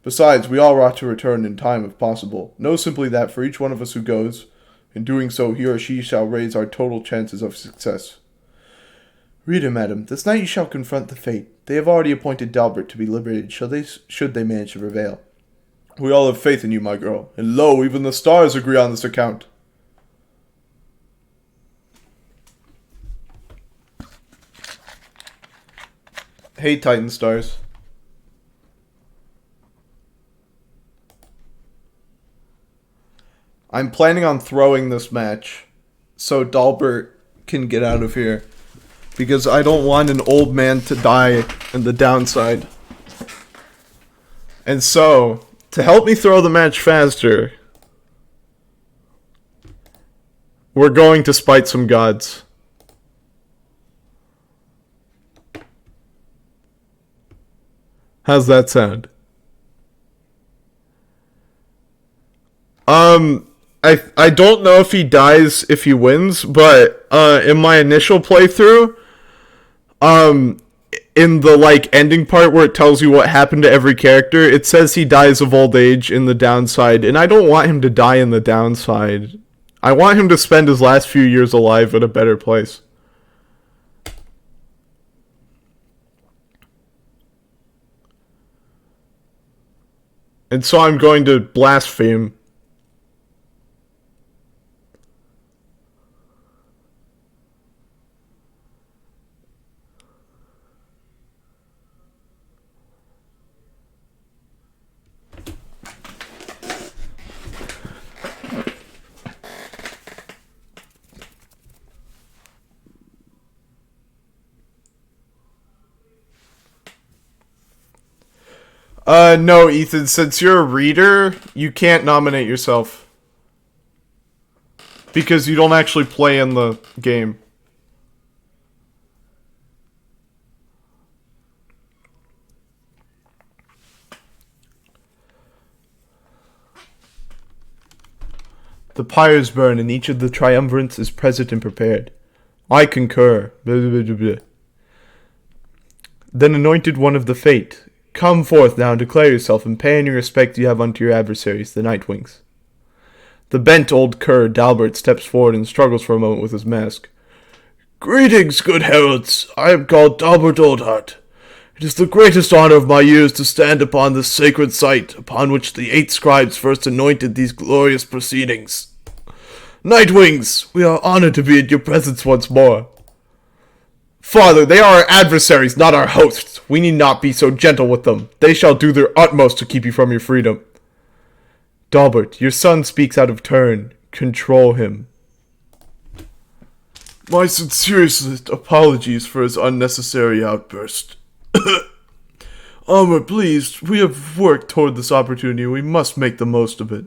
Besides, we all ought to return in time if possible. Know simply that for each one of us who goes, in doing so he or she shall raise our total chances of success. Reader, madam, this night you shall confront the fate. They have already appointed Dalbert to be liberated, should they manage to prevail. We all have faith in you, my girl, and lo, even the stars agree on this account. Hey, Titan Stars. I'm planning on throwing this match so Dalbert can get out of here. Because I don't want an old man to die in the downside. And so, to help me throw the match faster, we're going to spite some gods. How's that sound? I don't know if he dies if he wins, but in my initial playthrough, in the like ending part where it tells you what happened to every character, it says he dies of old age in the downside, and I don't want him to die in the downside. I want him to spend his last few years alive in a better place. And so I'm going to blaspheme. No, Ethan, since you're a reader, you can't nominate yourself. Because you don't actually play in the game. The pyres burn, and each of the triumvirates is present and prepared. I concur. Blah, blah, blah, blah. Then anointed one of the fate, come forth now and declare yourself, and pay any respect you have unto your adversaries, the Nightwings. The bent old cur, Dalbert, steps forward and struggles for a moment with his mask. Greetings, good heralds. I am called Dalbert Oldheart. It is the greatest honor of my years to stand upon this sacred site upon which the 8 scribes first anointed these glorious proceedings. Nightwings, we are honored to be in your presence once more. Father, they are our adversaries, not our hosts. We need not be so gentle with them. They shall do their utmost to keep you from your freedom. Dalbert, your son speaks out of turn. Control him. My sincerest apologies for his unnecessary outburst. Armor, please, we have worked toward this opportunity. We must make the most of it.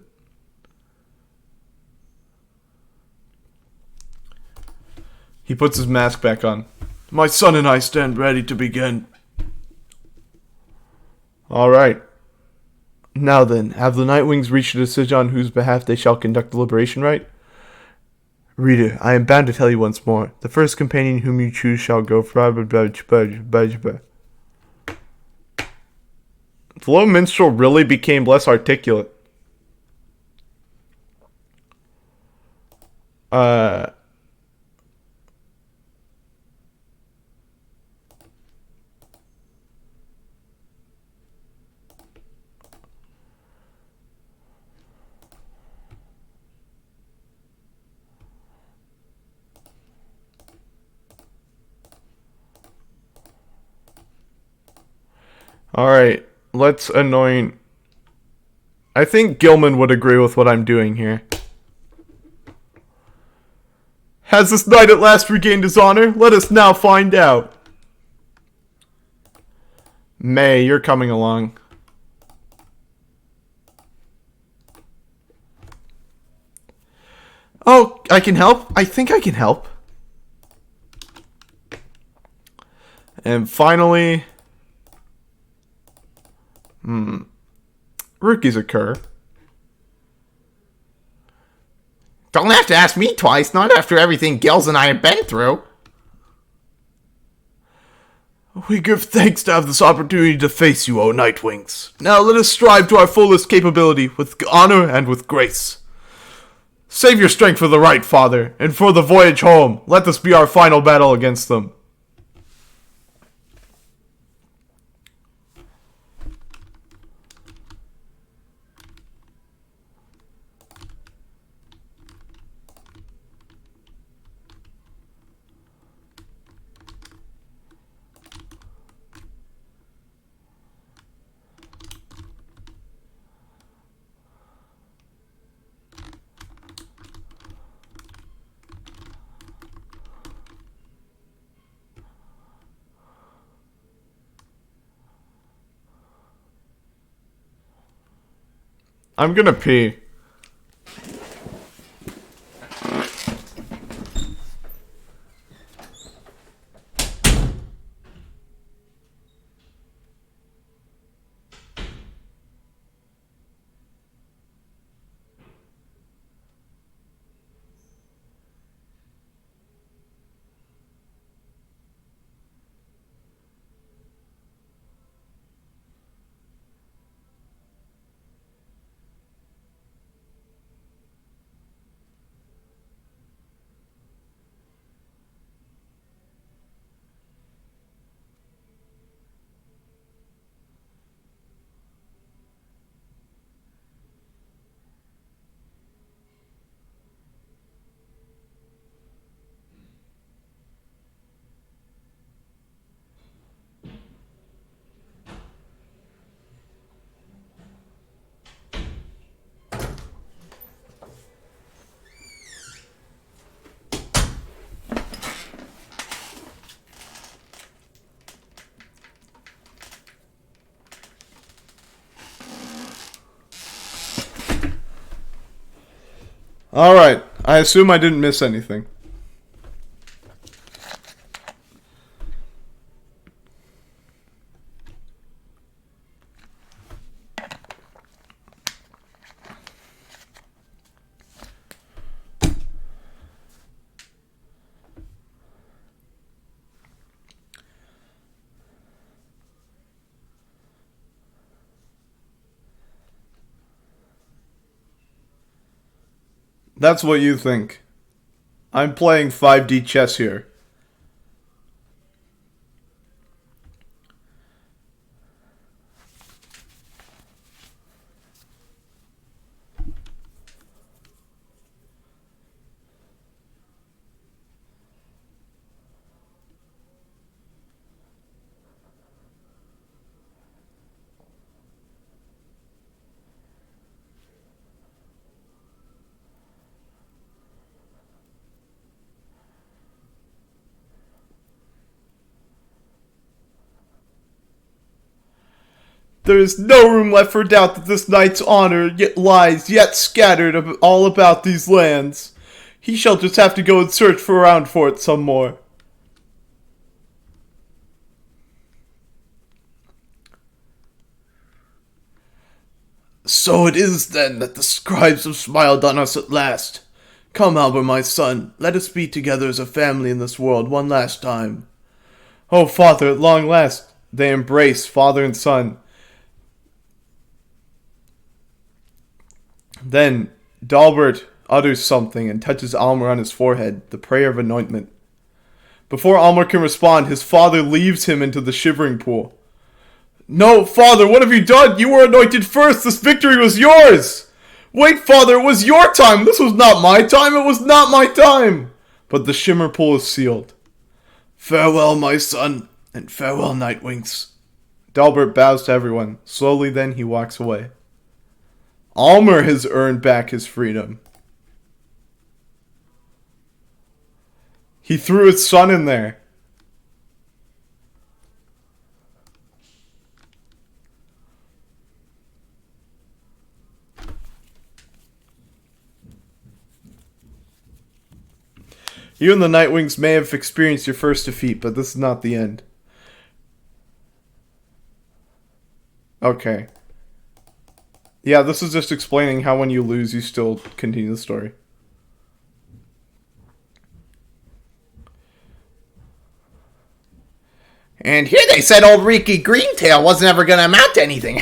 He puts his mask back on. My son and I stand ready to begin. Alright. Now then, have the Nightwings reached a decision on whose behalf they shall conduct the liberation rite? Reader, I am bound to tell you once more. The first companion whom you choose shall go. The low minstrel really became less articulate. Alright, let's anoint... I think Gilman would agree with what I'm doing here. Has this knight at last regained his honor? Let us now find out. May, you're coming along. Oh, I can help? I think I can help. And finally... Rookies occur. Don't have to ask me twice, not after everything Gills and I have been through. We give thanks to have this opportunity to face you, O Nightwings. Now let us strive to our fullest capability, with honor and with grace. Save your strength for the right, Father, and for the voyage home. Let this be our final battle against them. I'm gonna pee. Alright, I assume I didn't miss anything. That's what you think. I'm playing 5D chess here. There is no room left for doubt that this knight's honor yet lies yet scattered all about these lands. He shall just have to go and search around for it some more. So it is then that the scribes have smiled on us at last. Come, Albert, my son, let us be together as a family in this world one last time. Oh, father, at long last, they embrace, father and son. Then Dalbert utters something and touches Almer on his forehead, the prayer of anointment. Before Almer can respond, his father leaves him into the shivering pool. No, father, what have you done? You were anointed first. This victory was yours. Wait, father, it was your time. This was not my time. It was not my time. But the shimmer pool is sealed. Farewell, my son, and farewell, Nightwings. Dalbert bows to everyone. Slowly then he walks away. Almer has earned back his freedom. He threw his son in there. You and the Nightwings may have experienced your first defeat, but this is not the end. Okay. Yeah, this is just explaining how when you lose, you still continue the story. And here they said old Ricky Greentail wasn't ever going to amount to anything.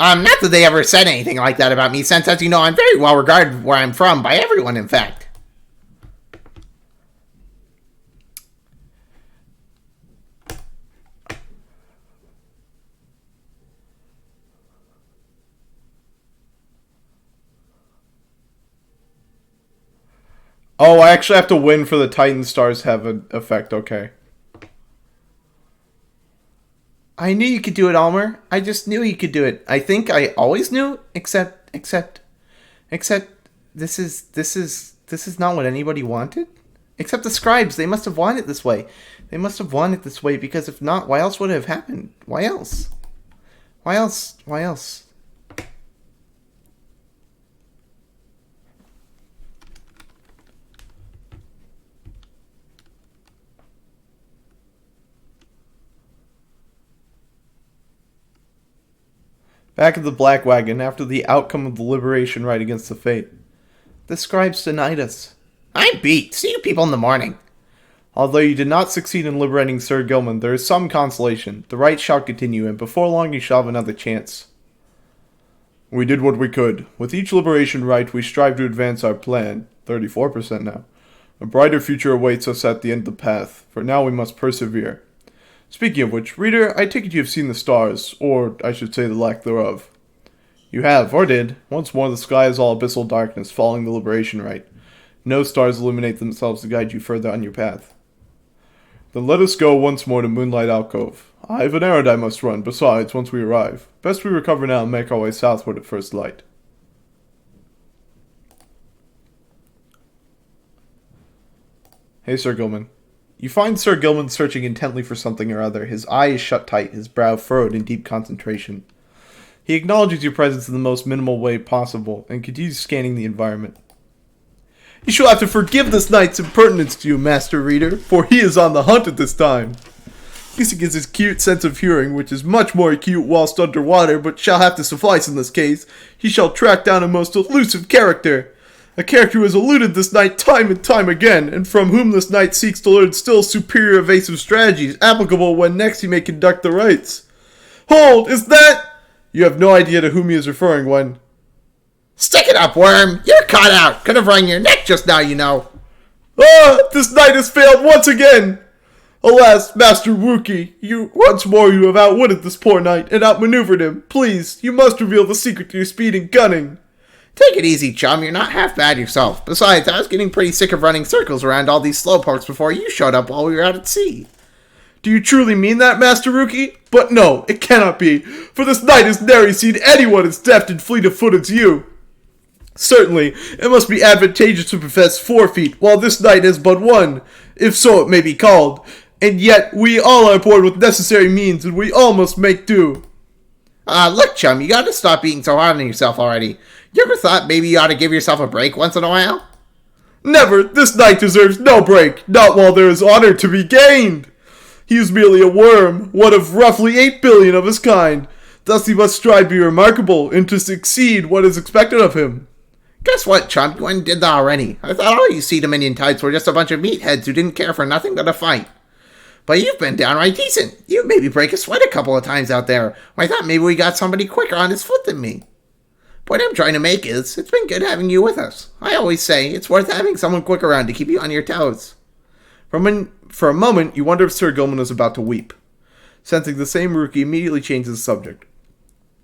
Not that they ever said anything like that about me, since, as you know, I'm very well regarded where I'm from, by everyone, in fact. Oh, I actually have to win for the Titan Stars have an effect, okay. I knew you could do it, Almer. I just knew you could do it. I think I always knew, except this is not what anybody wanted. Except the scribes, they must have wanted it this way. They must have wanted it this way, because if not, why else would it have happened? Why else? Why else? Why else? Back at the Black Wagon, after the outcome of the Liberation Rite against the Fate, the scribes denied us. I'm beat. See you people in the morning. Although you did not succeed in liberating Sir Gilman, there is some consolation. The rite shall continue, and before long you shall have another chance. We did what we could. With each liberation rite, we strive to advance our plan. 34% now. A brighter future awaits us at the end of the path. For now we must persevere. Speaking of which, reader, I take it you have seen the stars, or I should say the lack thereof. You have, or did. Once more the sky is all abyssal darkness, following the liberation rite. No stars illuminate themselves to guide you further on your path. Then let us go once more to Moonlight Alcove. I have an errand I must run, besides, once we arrive. Best we recover now and make our way southward at first light. Hey, Sir Gilman. You find Sir Gilman searching intently for something or other. His eye is shut tight, his brow furrowed in deep concentration. He acknowledges your presence in the most minimal way possible, and continues scanning the environment. You shall have to forgive this knight's impertinence to you, Master Reader, for he is on the hunt at this time. Using his acute sense of hearing, which is much more acute whilst underwater, but shall have to suffice in this case, he shall track down a most elusive character. A character who has eluded this knight time and time again, and from whom this knight seeks to learn still superior evasive strategies, applicable when next he may conduct the rites. Hold! Is that... You have no idea to whom he is referring when... Stick it up, worm. You're caught out. Could have wrung your neck just now, you know. Ah, this knight has failed once again! Alas, Master Wookie, once more you have outwitted this poor knight and outmaneuvered him. Please, you must reveal the secret to your speed and gunning. Take it easy, chum. You're not half bad yourself. Besides, I was getting pretty sick of running circles around all these slowpokes before you showed up while we were out at sea. Do you truly mean that, Master Rookie? But no, it cannot be, for this knight has nary seen anyone as deft and fleet of foot as you. Certainly, it must be advantageous to possess 4 feet, while this knight has but 1, if so it may be called. And yet, we all are born with necessary means, and we all must make do. Look, chum, you gotta stop being so hard on yourself already. You ever thought maybe you ought to give yourself a break once in a while? Never! This knight deserves no break, not while there is honor to be gained! He is merely a worm, one of roughly 8 billion of his kind. Thus he must strive to be remarkable, and to succeed what is expected of him. Guess what, chump? You went and did that already. I thought all you Sea Dominion types were just a bunch of meatheads who didn't care for nothing but a fight. But you've been downright decent. You made me break a sweat a couple of times out there. I thought maybe we got somebody quicker on his foot than me. Point I'm trying to make is, it's been good having you with us. I always say, it's worth having someone quick around to keep you on your toes. For a moment, you wonder if Sir Gilman was about to weep. Sensing the same Rookie immediately changes the subject.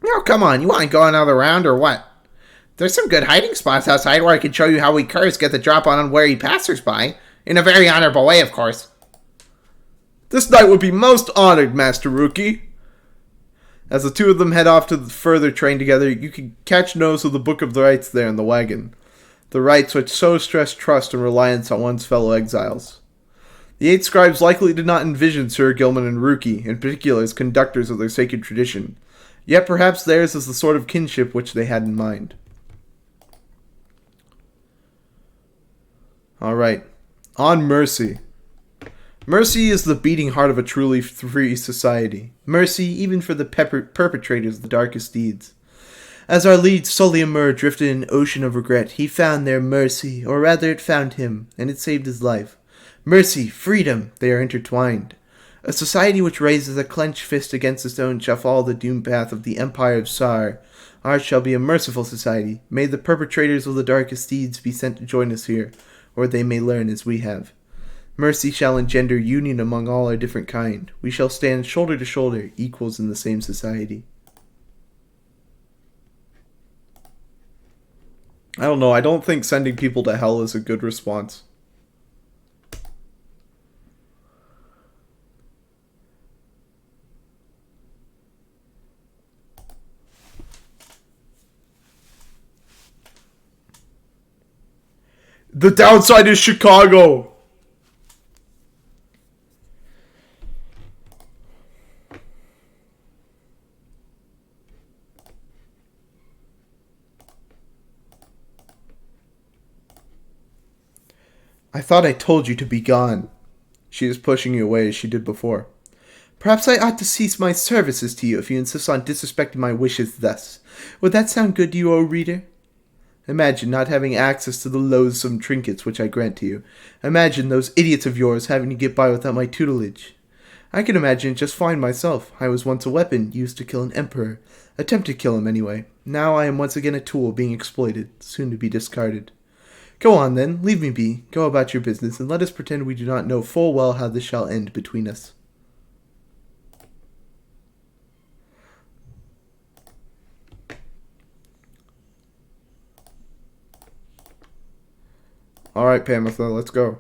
Oh, come on. You want to go another round or what? There's some good hiding spots outside where I can show you how we curs get the drop on unwary passersby. In a very honorable way, of course. This knight would be most honored, Master Rookie. As the two of them head off to the further train together, you can catch nose of the Book of the Rites there in the wagon. The rites which so stress trust and reliance on one's fellow exiles. The 8 scribes likely did not envision Sir Gilman and Rookie, in particular, as conductors of their sacred tradition. Yet perhaps theirs is the sort of kinship which they had in mind. Alright. On Mercy. Mercy is the beating heart of a truly free society. Mercy even for the perpetrators of the darkest deeds. As our lead Soliamur drifted in an ocean of regret, he found there mercy, or rather it found him, and it saved his life. Mercy, freedom, they are intertwined. A society which raises a clenched fist against its own shall follow the doomed path of the Empire of Sar. Ours shall be a merciful society. May the perpetrators of the darkest deeds be sent to join us here, or they may learn as we have. Mercy shall engender union among all our different kind. We shall stand shoulder to shoulder, equals in the same society. I don't know, I don't think sending people to hell is a good response. The downside is Chicago! I thought I told you to be gone. She is pushing you away as she did before. Perhaps I ought to cease my services to you if you insist on disrespecting my wishes thus. Would that sound good to you, O reader? Imagine not having access to the loathsome trinkets which I grant to you. Imagine those idiots of yours having to get by without my tutelage. I can imagine it just fine myself. I was once a weapon used to kill an emperor. Attempt to kill him anyway. Now I am once again a tool being exploited, soon to be discarded. Go on, then, leave me be, go about your business, and let us pretend we do not know full well how this shall end between us. Alright, Pamitha, let's go.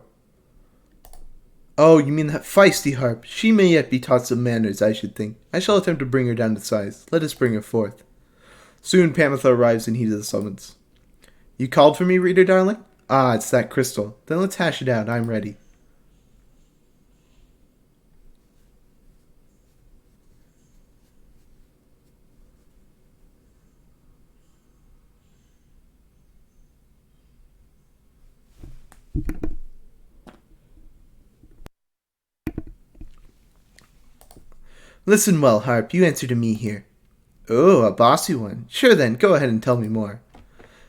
Oh, you mean that feisty harp. She may yet be taught some manners, I should think. I shall attempt to bring her down to size. Let us bring her forth. Soon Pamitha arrives in heed of the summons. You called for me, reader darling? Ah, it's that crystal. Then let's hash it out. I'm ready. Listen well, harp. You answer to me here. Oh, a bossy one. Sure then, go ahead and tell me more.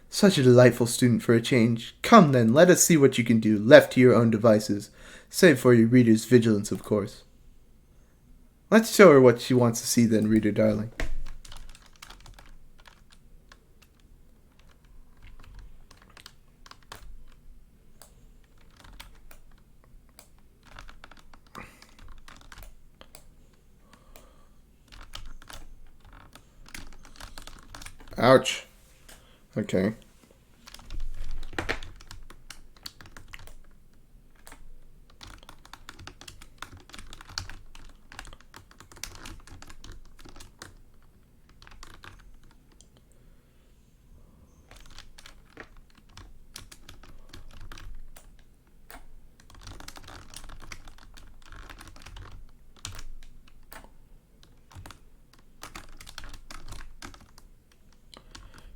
Such a delightful student for a change. Come then, let us see what you can do, left to your own devices. Save for your reader's vigilance, of course. Let's show her what she wants to see then, reader darling. Ouch. Okay.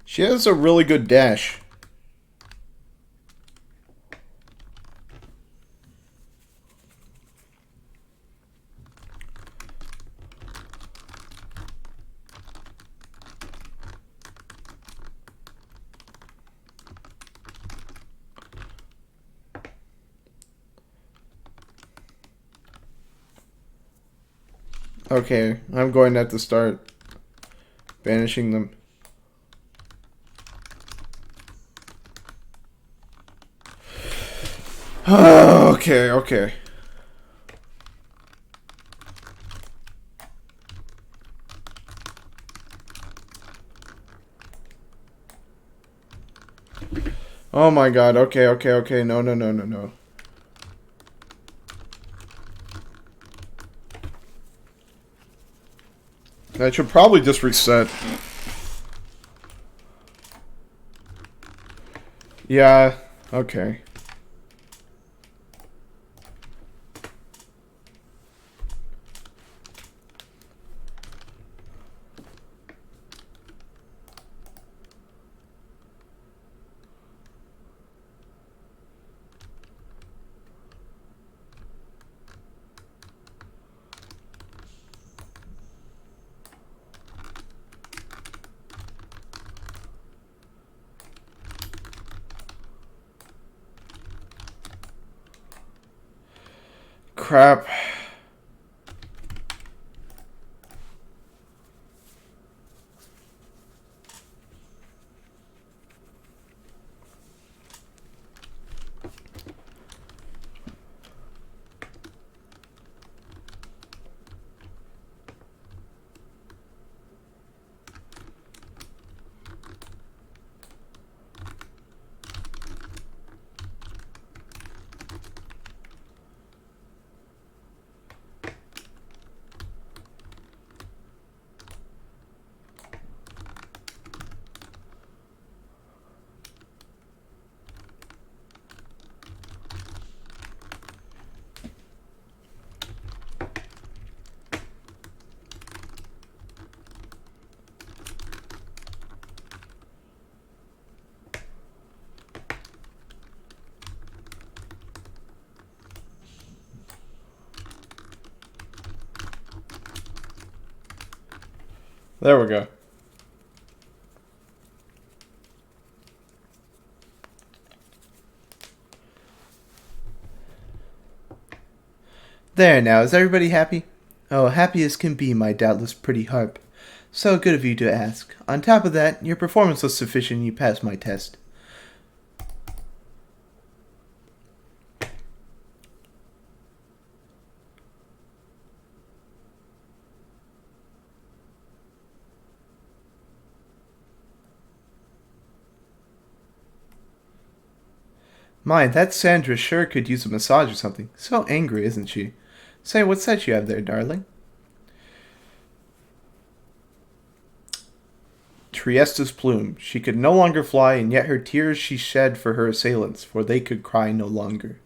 She has a really good dash. Okay, I'm going to have to start banishing them. Okay. Oh my god, okay. No. I should probably just reset. Yeah, okay. Crap. There we go. There now, is everybody happy? Oh, happy as can be, my doubtless pretty harp. So good of you to ask. On top of that, your performance was sufficient and you passed my test. My, that Sandra sure could use a massage or something. So angry, isn't she? Say, what's that you have there, darling? Triesta's plume. She could no longer fly, and yet her tears she shed for her assailants, for they could cry no longer.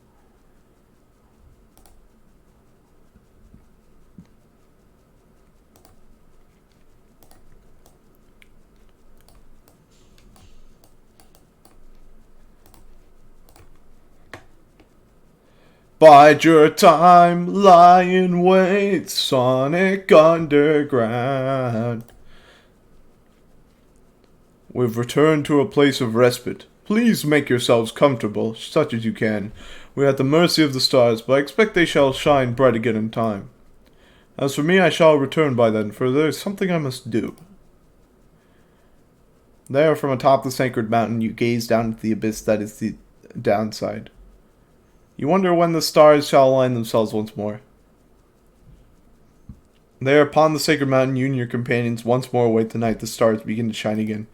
Bide your time, lie in wait, Sonic Underground. We've returned to a place of respite. Please make yourselves comfortable, such as you can. We are at the mercy of the stars, but I expect they shall shine bright again in time. As for me, I shall return by then, for there is something I must do. There, from atop the sacred mountain, you gaze down into the abyss that is the downside. You wonder when the stars shall align themselves once more. There, upon the sacred mountain, you and your companions once more await the night the stars begin to shine again.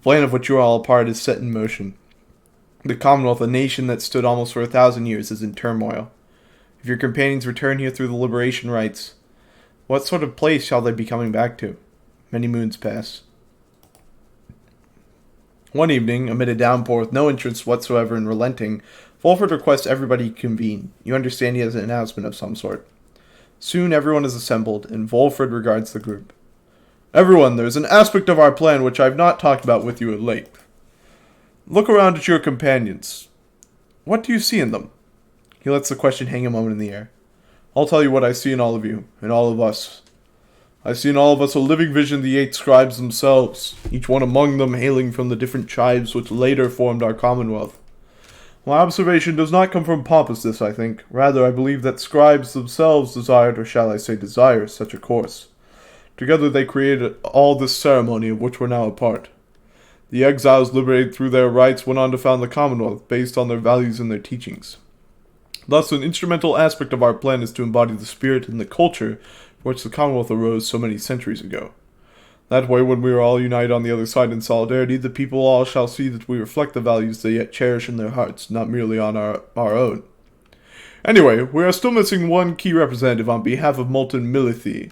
plan of which you are all a part is set in motion. The Commonwealth, a nation that stood almost for 1,000 years, is in turmoil. If your companions return here through the liberation rites, what sort of place shall they be coming back to? Many moons pass. One evening, amid a downpour with no interest whatsoever in relenting, Wolford requests everybody convene. You understand he has an announcement of some sort. Soon everyone is assembled, and Wolford regards the group. Everyone, there is an aspect of our plan which I have not talked about with you of late. Look around at your companions. What do you see in them? He lets the question hang a moment in the air. I'll tell you what I see in all of you, in all of us. I see in all of us a living vision of the 8 scribes themselves, each one among them hailing from the different tribes which later formed our commonwealth. My observation does not come from pompousness, I think. Rather, I believe that scribes themselves desired, or shall I say desire, such a course. Together they created all this ceremony of which we're now a part. The exiles liberated through their rites went on to found the Commonwealth, based on their values and their teachings. Thus, an instrumental aspect of our plan is to embody the spirit and the culture for which the Commonwealth arose so many centuries ago. That way, when we are all united on the other side in solidarity, the people all shall see that we reflect the values they yet cherish in their hearts, not merely on our own. Anyway, we are still missing one key representative on behalf of Molten Milithy.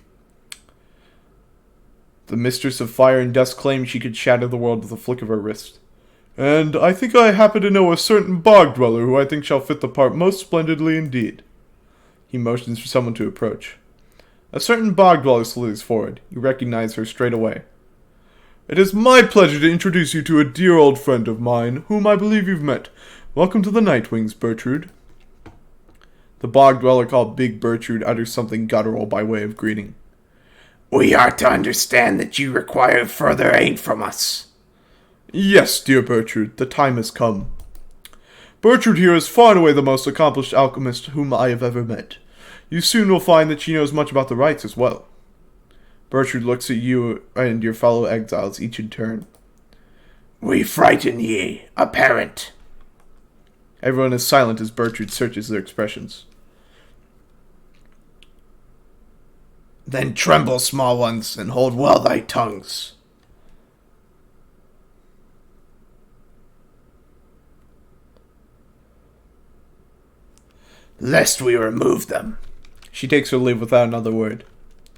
The mistress of fire and dust claimed she could shatter the world with a flick of her wrist. And I think I happen to know a certain bog dweller who I think shall fit the part most splendidly indeed. He motions for someone to approach. A certain bog dweller slithers forward. You recognize her straight away. It is my pleasure to introduce you to a dear old friend of mine, whom I believe you've met. Welcome to the Nightwings, Bertrude. The bog dweller called Big Bertrude utters something guttural by way of greeting. We are to understand that you require further aid from us. Yes, dear Bertrude, the time has come. Bertrude here is far and away the most accomplished alchemist whom I have ever met. You soon will find that she knows much about the rites as well. Bertrude looks at you and your fellow exiles, each in turn. We frighten ye, apparent. Everyone is silent as Bertrude searches their expressions. Then tremble, small ones, and hold well thy tongues. Lest we remove them. She takes her leave without another word.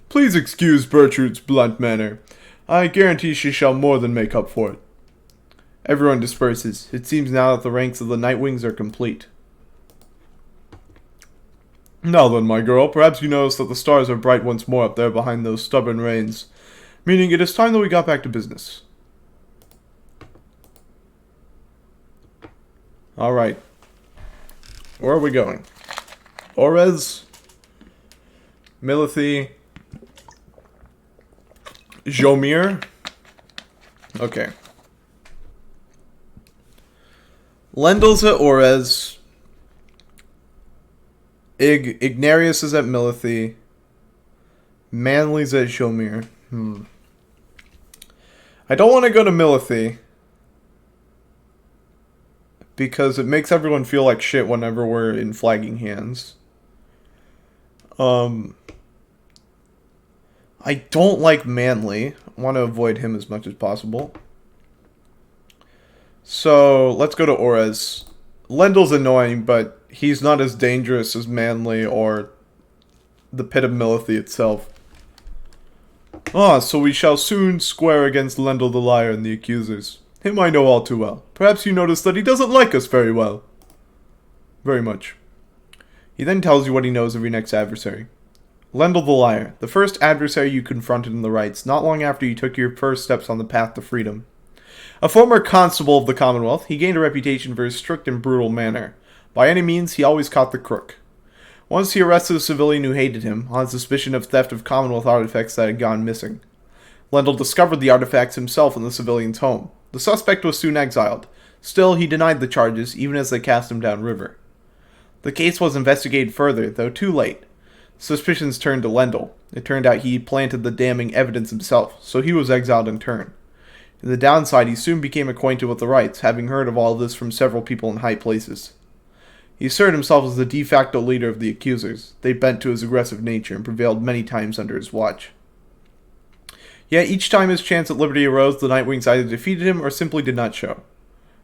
Please excuse Bertrude's blunt manner. I guarantee she shall more than make up for it. Everyone disperses. It seems now that the ranks of the Nightwings are complete. Now then, my girl, perhaps you notice that the stars are bright once more up there behind those stubborn rains, meaning it is time that we got back to business. Alright. Where are we going? Orez, Milithy, Jomir. Okay. Lendel's at Orez. Ignarius is at Milithy. Manly's at Jomir. I don't want to go to Milithy, because it makes everyone feel like shit whenever we're in flagging hands. I don't like Manly. I want to avoid him as much as possible. So, let's go to Orez. Lendel's annoying, but he's not as dangerous as Manly or the Pit of Milithy itself. So we shall soon square against Lendel the Liar and the accusers. Him I know all too well. Perhaps you notice that he doesn't like us very well. Very much. He then tells you what he knows of your next adversary. Lendel the Liar, the first adversary you confronted in the Rites, not long after you took your first steps on the path to freedom. A former constable of the Commonwealth, he gained a reputation for his strict and brutal manner. By any means, he always caught the crook. Once he arrested a civilian who hated him, on suspicion of theft of Commonwealth artifacts that had gone missing. Lendel discovered the artifacts himself in the civilian's home. The suspect was soon exiled. Still, he denied the charges, even as they cast him downriver. The case was investigated further, though too late. Suspicions turned to Lendel. It turned out he planted the damning evidence himself, so he was exiled in turn. In the downside, he soon became acquainted with the Rites, having heard of all this from several people in high places. He asserted himself as the de facto leader of the accusers. They bent to his aggressive nature and prevailed many times under his watch. Yet each time his chance at liberty arose, the Nightwings either defeated him or simply did not show.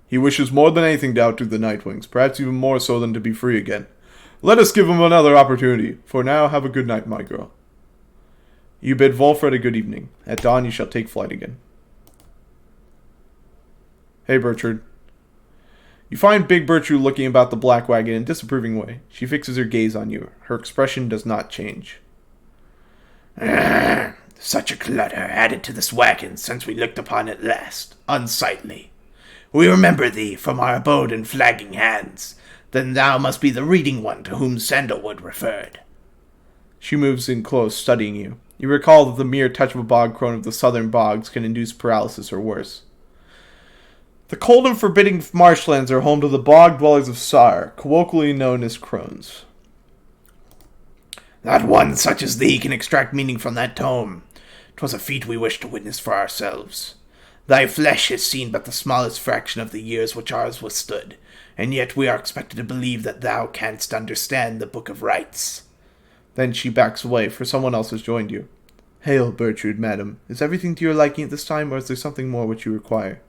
He wishes more than anything to outdo the Nightwings, perhaps even more so than to be free again. Let us give him another opportunity. For now, have a good night, my girl. You bid Volfred a good evening. At dawn you shall take flight again. Hey, Bertrude. You find Big Bertrude looking about the black wagon in a disapproving way. She fixes her gaze on you. Her expression does not change. Such a clutter added to this wagon since we looked upon it last. Unsightly. We remember thee from our abode in Flagging Hands. Then thou must be the reading one to whom Sandalwood referred. She moves in close, studying you. You recall that the mere touch of a bog crone of the southern bogs can induce paralysis or worse. The cold and forbidding marshlands are home to the bog dwellers of Sar, colloquially known as crones. Not one such as thee can extract meaning from that tome. 'Twas a feat we wished to witness for ourselves. Thy flesh has seen but the smallest fraction of the years which ours withstood, and yet we are expected to believe that thou canst understand the Book of Rites. Then she backs away, for someone else has joined you. Hail, Bertrude, madam. Is everything to your liking at this time, or is there something more which you require?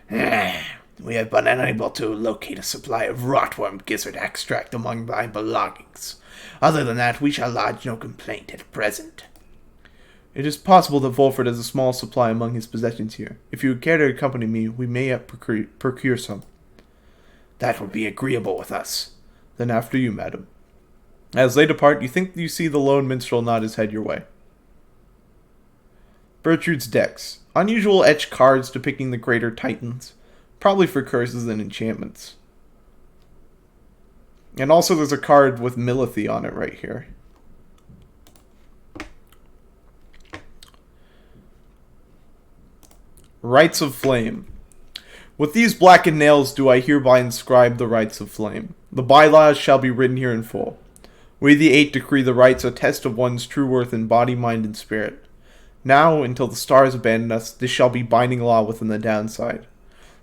We have been unable to locate a supply of rotworm gizzard extract among thy belongings. Other than that, we shall lodge no complaint at present. It is possible that Volfred has a small supply among his possessions here. If you would care to accompany me, we may yet procure some. That would be agreeable with us. Then after you, madam. As they depart, you think you see the lone minstrel nod his head your way. Bertrude's decks. Unusual etched cards depicting the greater titans. Probably for curses and enchantments. And also there's a card with Milithy on it right here. Rites of Flame. With these blackened nails do I hereby inscribe the Rites of Flame. The bylaws shall be written here in full. We the Eight decree the rites a test of one's true worth in body, mind, and spirit. Now, until the stars abandon us, this shall be binding law within the downside.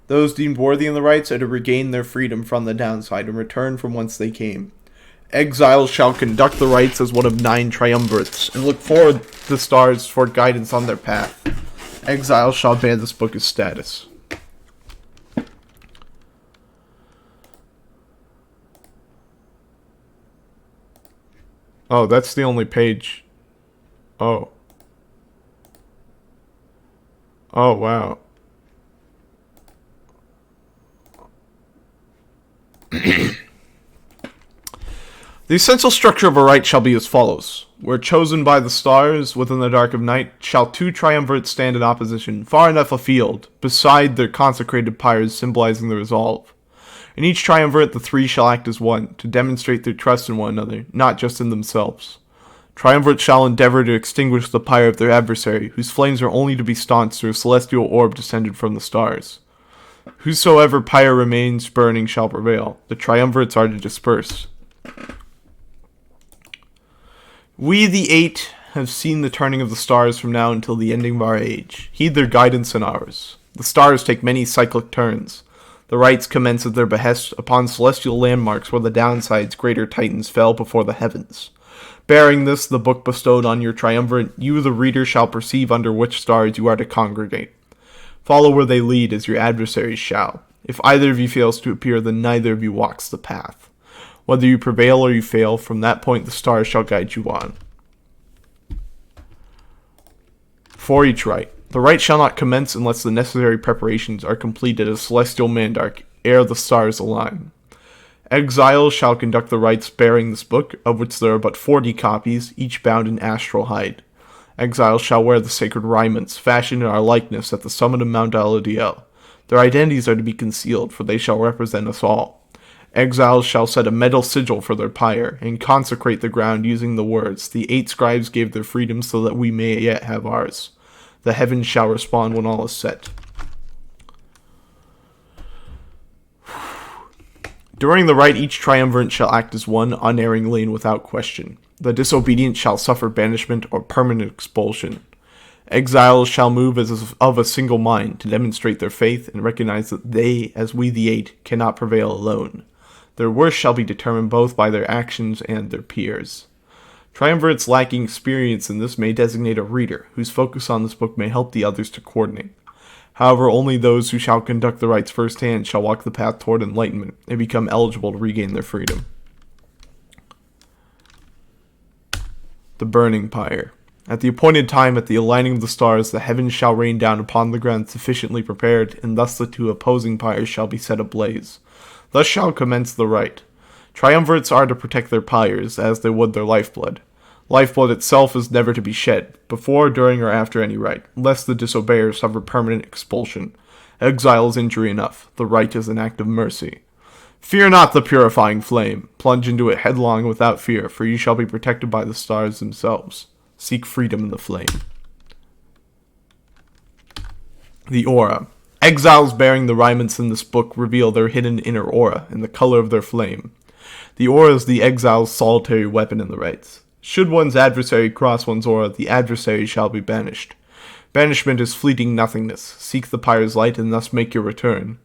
Those deemed worthy in the rites are to regain their freedom from the downside and return from whence they came. Exiles shall conduct the rites as one of 9 triumvirates, and look forward to the stars for guidance on their path. Exiles shall bear this book as status. Oh, that's the only page. Oh. Oh, wow. The essential structure of a rite shall be as follows. Where chosen by the stars within the dark of night, shall 2 triumvirates stand in opposition, far enough afield, beside their consecrated pyres symbolizing the resolve. In each triumvirate the 3 shall act as one, to demonstrate their trust in one another, not just in themselves. Triumvirates shall endeavor to extinguish the pyre of their adversary, whose flames are only to be staunched through a celestial orb descended from the stars. Whosoever pyre remains burning shall prevail. The triumvirates are to disperse. We, the 8, have seen the turning of the stars from now until the ending of our age. Heed their guidance and ours. The stars take many cyclic turns. The rites commence at their behest upon celestial landmarks where the downside's greater titans fell before the heavens. Bearing this, the book bestowed on your triumvirate, you, the reader, shall perceive under which stars you are to congregate. Follow where they lead, as your adversaries shall. If either of you fails to appear, then neither of you walks the path. Whether you prevail or you fail, from that point the stars shall guide you on. For each rite. The rite shall not commence unless the necessary preparations are completed as celestial mandark, ere the stars align. Exiles shall conduct the rites bearing this book, of which there are but 40 copies, each bound in astral hide. Exiles shall wear the sacred raiments, fashioned in our likeness at the summit of Mount Aladiel. Their identities are to be concealed, for they shall represent us all. Exiles shall set a metal sigil for their pyre, and consecrate the ground using the words, "The 8 scribes gave their freedom so that we may yet have ours." The heavens shall respond when all is set. During the rite, each triumvirate shall act as one, unerringly and without question. The disobedient shall suffer banishment or permanent expulsion. Exiles shall move as of a single mind to demonstrate their faith and recognize that they, as we the 8, cannot prevail alone. Their worth shall be determined both by their actions and their peers. Triumvirates lacking experience in this may designate a reader, whose focus on this book may help the others to coordinate. However, only those who shall conduct the rites firsthand shall walk the path toward enlightenment and become eligible to regain their freedom. The Burning Pyre. At the appointed time, at the aligning of the stars, the heavens shall rain down upon the ground sufficiently prepared, and thus the two opposing pyres shall be set ablaze. Thus shall commence the rite. Triumvirates are to protect their pyres, as they would their lifeblood. Lifeblood itself is never to be shed, before, during, or after any rite, lest the disobeyer suffer permanent expulsion. Exile is injury enough. The rite is an act of mercy. Fear not the purifying flame. Plunge into it headlong without fear, for you shall be protected by the stars themselves. Seek freedom in the flame. The Aura. Exiles bearing the raiments in this book reveal their hidden inner aura in the color of their flame. The aura is the exile's solitary weapon in the rites. Should one's adversary cross one's aura, the adversary shall be banished. Banishment is fleeting nothingness. Seek the pyre's light and thus make your return.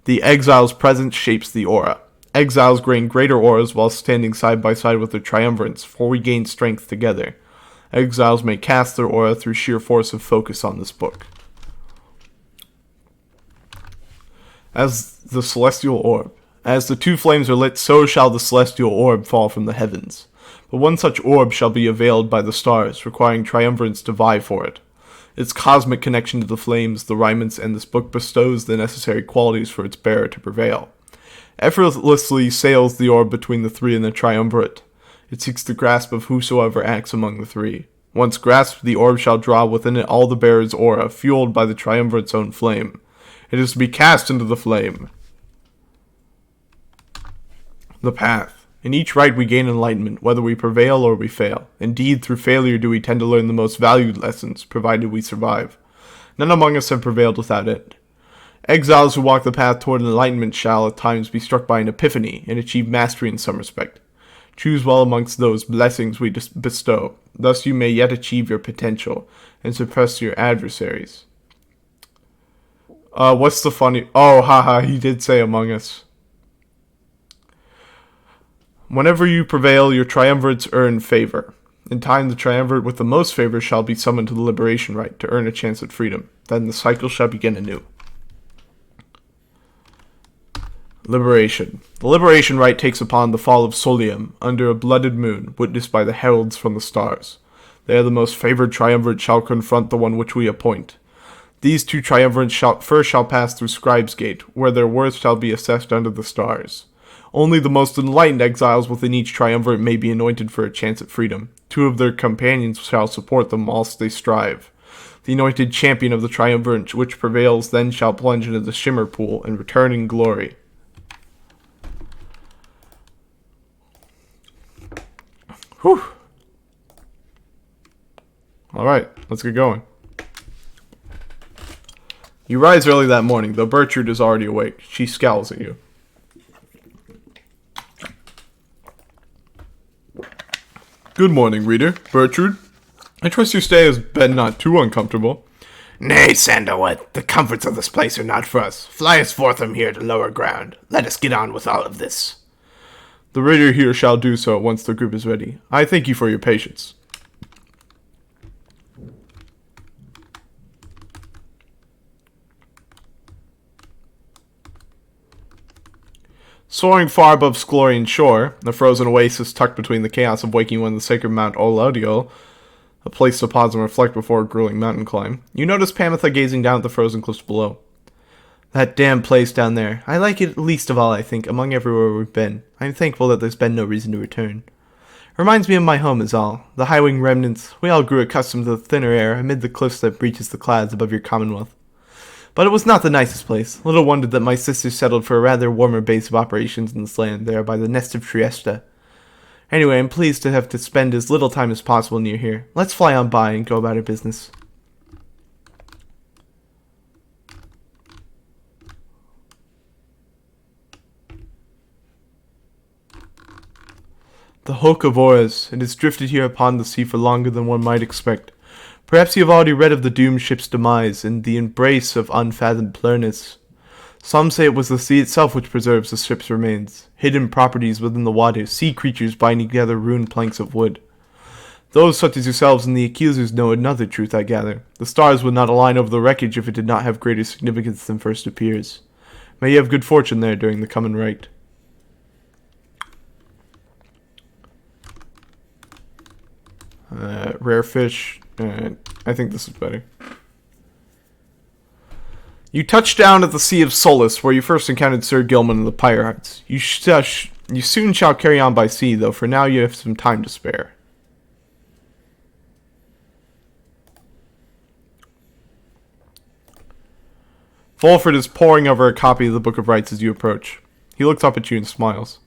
The exile's presence shapes the aura. Exiles gain greater auras while standing side by side with their triumvirates, for we gain strength together. Exiles may cast their aura through sheer force of focus on this book. As the celestial orb. As the two flames are lit, so shall the celestial orb fall from the heavens. But one such orb shall be availed by the stars, requiring triumvirates to vie for it. Its cosmic connection to the flames, the raiments, and this book bestows the necessary qualities for its bearer to prevail. Effortlessly sails the orb between the three and the triumvirate. It seeks the grasp of whosoever acts among the three. Once grasped, the orb shall draw within it all the bearer's aura, fueled by the triumvirate's own flame. It is to be cast into the flame. The path. In each rite we gain enlightenment, whether we prevail or we fail. Indeed, through failure do we tend to learn the most valued lessons, provided we survive. None among us have prevailed without it. Exiles who walk the path toward enlightenment shall at times be struck by an epiphany and achieve mastery in some respect. Choose well amongst those blessings we bestow. Thus you may yet achieve your potential and suppress your adversaries. What's the funny... Oh, haha, he did say among us. Whenever you prevail, your triumvirates earn favor. In time, the triumvirate with the most favor shall be summoned to the liberation rite to earn a chance at freedom. Then the cycle shall begin anew. Liberation. The liberation rite takes upon the fall of Solium, under a blooded moon, witnessed by the heralds from the stars. There the most favored triumvirate shall confront the one which we appoint. These two triumvirates first shall pass through Scribe's Gate, where their worth shall be assessed under the stars. Only the most enlightened exiles within each triumvirate may be anointed for a chance at freedom. Two of their companions shall support them whilst they strive. The anointed champion of the triumvirate which prevails then shall plunge into the shimmer pool and return in glory. Whew. Alright, let's get going. You rise early that morning, though Bertrude is already awake. She scowls at you. Good morning, reader. Bertrude, I trust your stay has been not too uncomfortable. Nay, Sandalwood, the comforts of this place are not for us. Fly us forth from here to lower ground. Let us get on with all of this. The reader here shall do so once the group is ready. I thank you for your patience. Soaring far above Sklorian shore, the frozen oasis tucked between the chaos of waking one the sacred Mount Olaudio, a place to pause and reflect before a grueling mountain climb, you notice Pamitha gazing down at the frozen cliffs below. That damn place down there. I like it least of all, I think, among everywhere we've been. I'm thankful that there's been no reason to return. Reminds me of my home is all. The high-wing remnants, we all grew accustomed to the thinner air amid the cliffs that breaches the clouds above your commonwealth. But it was not the nicest place. Little wonder that my sisters settled for a rather warmer base of operations in this land there by the nest of Trieste. Anyway, I'm pleased to have to spend as little time as possible near here. Let's fly on by and go about our business. The Hulk of Auras. It has drifted here upon the sea for longer than one might expect. Perhaps you have already read of the doomed ship's demise and the embrace of unfathomed blurriness. Some say it was the sea itself which preserves the ship's remains, hidden properties within the water, sea creatures binding together ruined planks of wood. Those such as yourselves and the accusers know another truth, I gather. The stars would not align over the wreckage if it did not have greater significance than first appears. May you have good fortune there during the coming rite. Rare fish. I think this is better. You touch down at the Sea of Solace, where you first encountered Sir Gilman and the Pyre. You soon shall carry on by sea, though for now you have some time to spare. Fulford is poring over a copy of the Book of Rites as you approach. He looks up at you and smiles.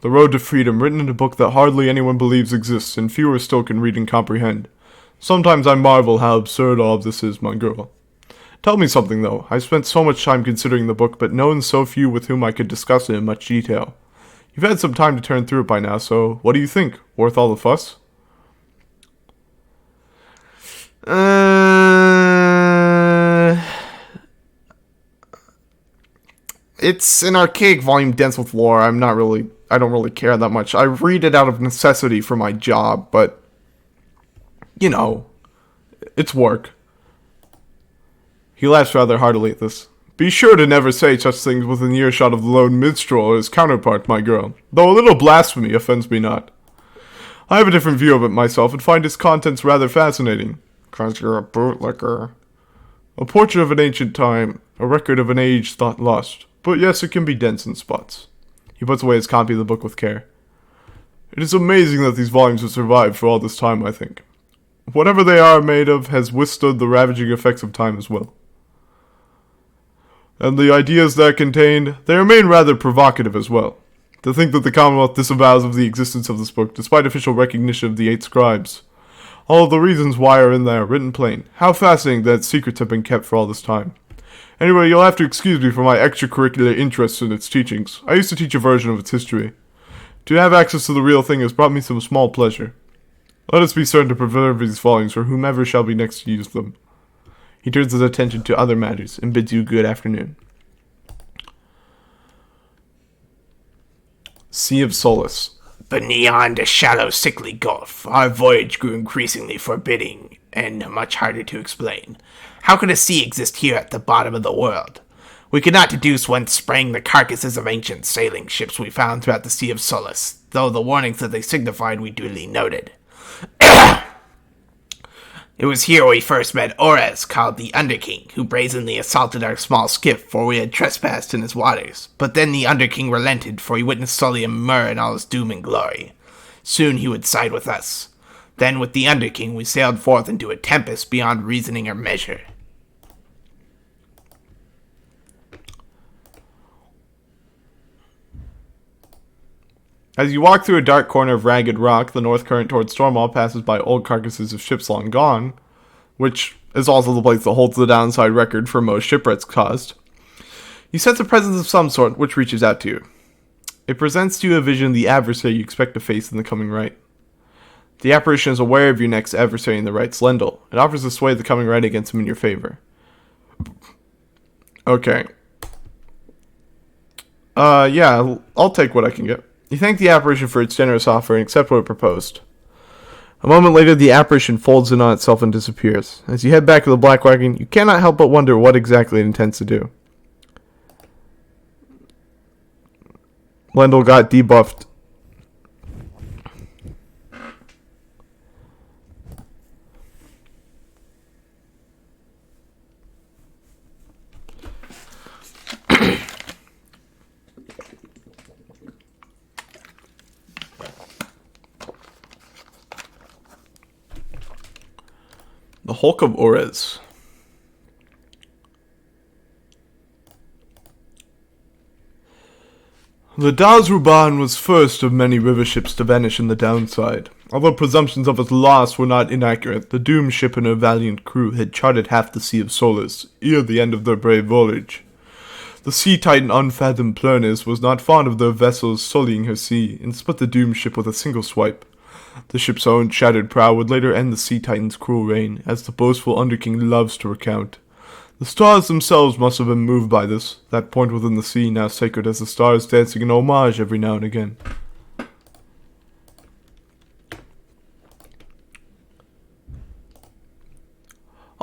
The road to freedom, written in a book that hardly anyone believes exists, and fewer still can read and comprehend. Sometimes I marvel how absurd all of this is, my girl. Tell me something, though. I've spent so much time considering the book, but known so few with whom I could discuss it in much detail. You've had some time to turn through it by now, so what do you think? Worth all the fuss? It's an archaic volume dense with lore. I don't really care that much. I read it out of necessity for my job, but, you know, it's work. He laughs rather heartily at this. Be sure to never say such things within earshot of the lone minstrel or his counterpart, my girl, though a little blasphemy offends me not. I have a different view of it myself and find its contents rather fascinating. 'Cause you're a bootlicker. A portrait of an ancient time, a record of an age thought lost. But yes, it can be dense in spots. He puts away his copy of the book with care. It is amazing that these volumes have survived for all this time, I think. Whatever they are made of has withstood the ravaging effects of time as well. And the ideas they're contained, they remain rather provocative as well. To think that the Commonwealth disavows of the existence of this book, despite official recognition of the 8 scribes. All of the reasons why are in there, written plain. How fascinating that secrets have been kept for all this time. Anyway, you'll have to excuse me for my extracurricular interest in its teachings. I used to teach a version of its history. To have access to the real thing has brought me some small pleasure. Let us be certain to preserve these volumes for whomever shall be next to use them. He turns his attention to other matters and bids you good afternoon. Sea of Solace. Beyond a shallow, sickly gulf, our voyage grew increasingly forbidding and much harder to explain. How could a sea exist here at the bottom of the world? We could not deduce whence sprang the carcasses of ancient sailing ships we found throughout the Sea of Solace, though the warnings that they signified we duly noted. It was here we first met Ores, called the Underking, who brazenly assaulted our small skiff, for we had trespassed in his waters. But then the Underking relented, for he witnessed Solium Mur in all his doom and glory. Soon he would side with us. Then with the Underking we sailed forth into a tempest beyond reasoning or measure. As you walk through a dark corner of ragged rock, the north current towards Stormwall passes by old carcasses of ships long gone, which is also the place that holds the downside record for most shipwrecks caused. You sense a presence of some sort, which reaches out to you. It presents to you a vision of the adversary you expect to face in the coming rite. The apparition is aware of your next adversary in the rite's Lendl. It offers to sway the coming rite against him in your favor. Okay. Yeah, I'll take what I can get. You thank the apparition for its generous offer and accept what it proposed. A moment later, the apparition folds in on itself and disappears. As you head back to the Black Wagon, you cannot help but wonder what exactly it intends to do. Lendl got debuffed. The Hulk of Ores. The Dazruban was first of many river ships to vanish in the downside. Although presumptions of its loss were not inaccurate, the doomed ship and her valiant crew had charted half the Sea of Solace, ere the end of their brave voyage. The sea titan Unfathomed Plurnis was not fond of their vessels sullying her sea, and split the doomed ship with a single swipe. The ship's own shattered prow would later end the Sea Titan's cruel reign, as the boastful Underking loves to recount. The stars themselves must have been moved by this, that point within the sea now sacred as the stars dancing in homage every now and again.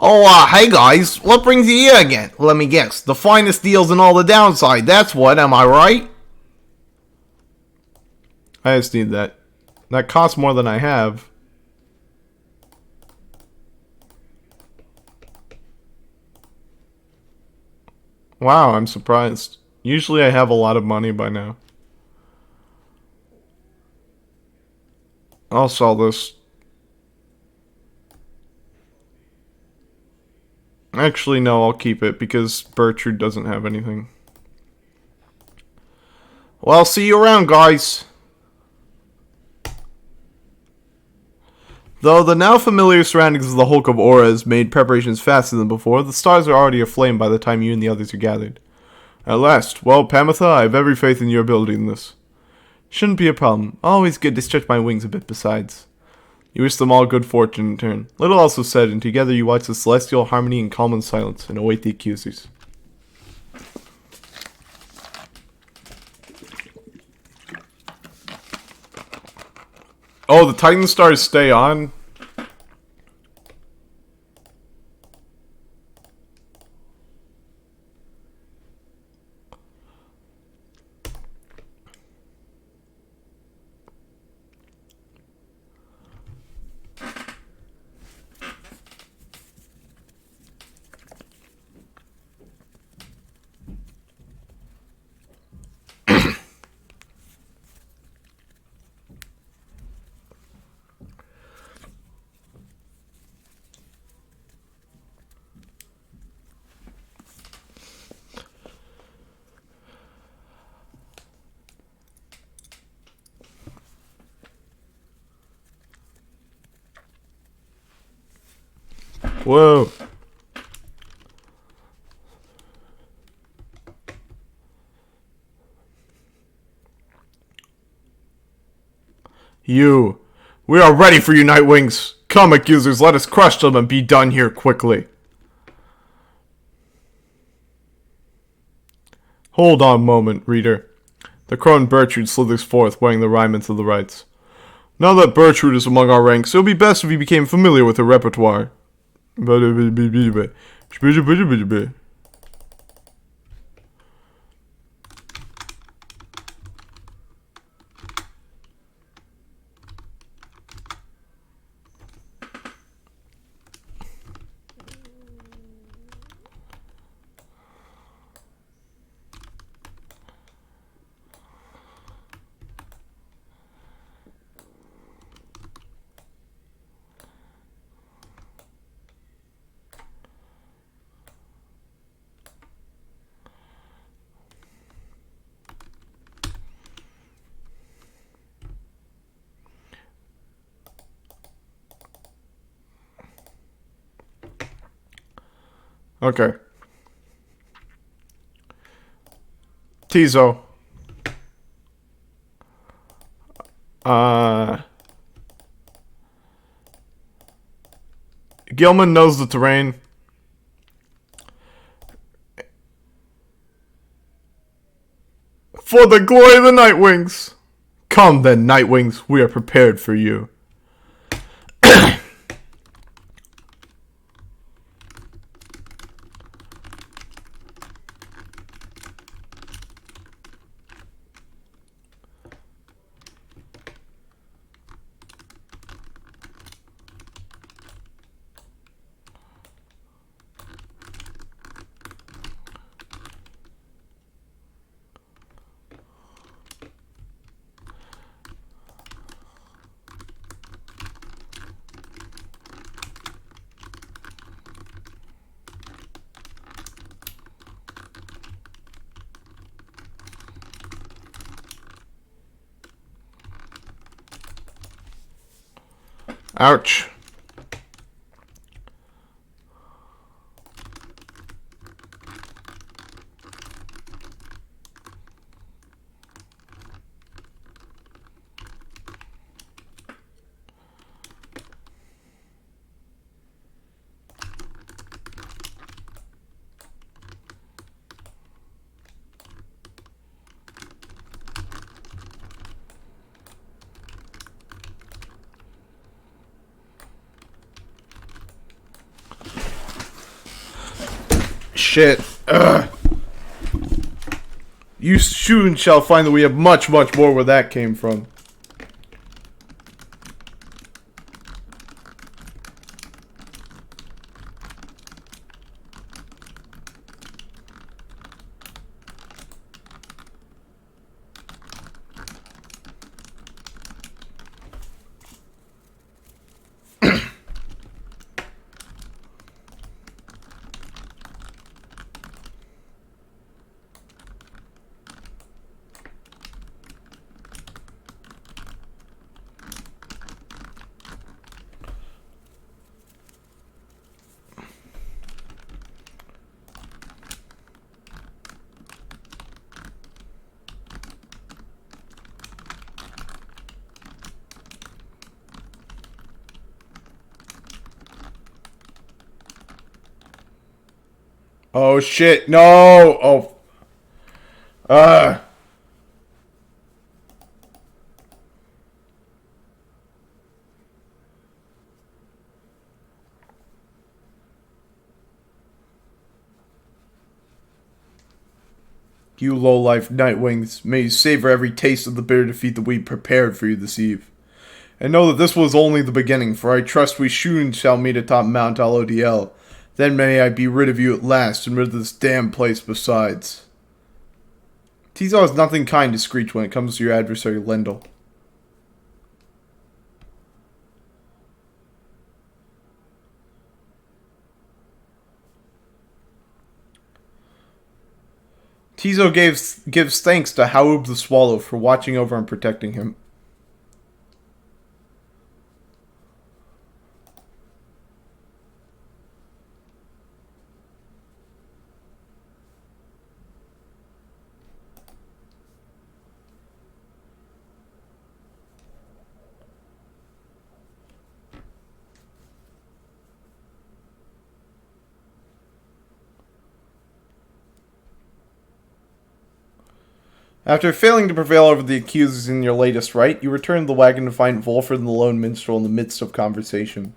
Oh, hey guys, what brings you here again? Let me guess, the finest deals in all the downside, that's what, am I right? I just need that. That costs more than I have. Wow, I'm surprised. Usually I have a lot of money by now. I'll sell this. Actually, no, I'll keep it because Bertrude doesn't have anything. Well, see you around, guys. Though the now familiar surroundings of the Hulk of Auras made preparations faster than before, the stars are already aflame by the time you and the others are gathered. At last. Well, Pamitha, I have every faith in your ability in this. Shouldn't be a problem. Always good to stretch my wings a bit besides. You wish them all good fortune in turn. Little also said, and together you watch the celestial harmony in calm and silence, and await the accusers. Oh, the Titan stars stay on? Whoa. You. We are ready for you, Nightwings. Come, accusers, let us crush them and be done here quickly. Hold on a moment, reader. The crone Bertrude slithers forth, wearing the raiment of the Rites. Now that Bertrude is among our ranks, it would be best if you became familiar with her repertoire. Okay. Tizo. Gilman knows the terrain. For the glory of the Nightwings! Come then, Nightwings, we are prepared for you. Ouch. shit. Ugh. You soon shall find that we have much, much more where that came from. Oh shit, no! Oh. You low-life Nightwings, may you savor every taste of the bitter defeat that we prepared for you this eve. And know that this was only the beginning, for I trust we soon shall meet atop Mount LODL. Then may I be rid of you at last, and rid of this damn place besides. Tizo has nothing kind to Screech when it comes to your adversary, Lendl. Tizo gives thanks to Haub the Swallow for watching over and protecting him. After failing to prevail over the accusers in your latest rite, you return to the wagon to find Volfred and the lone minstrel in the midst of conversation.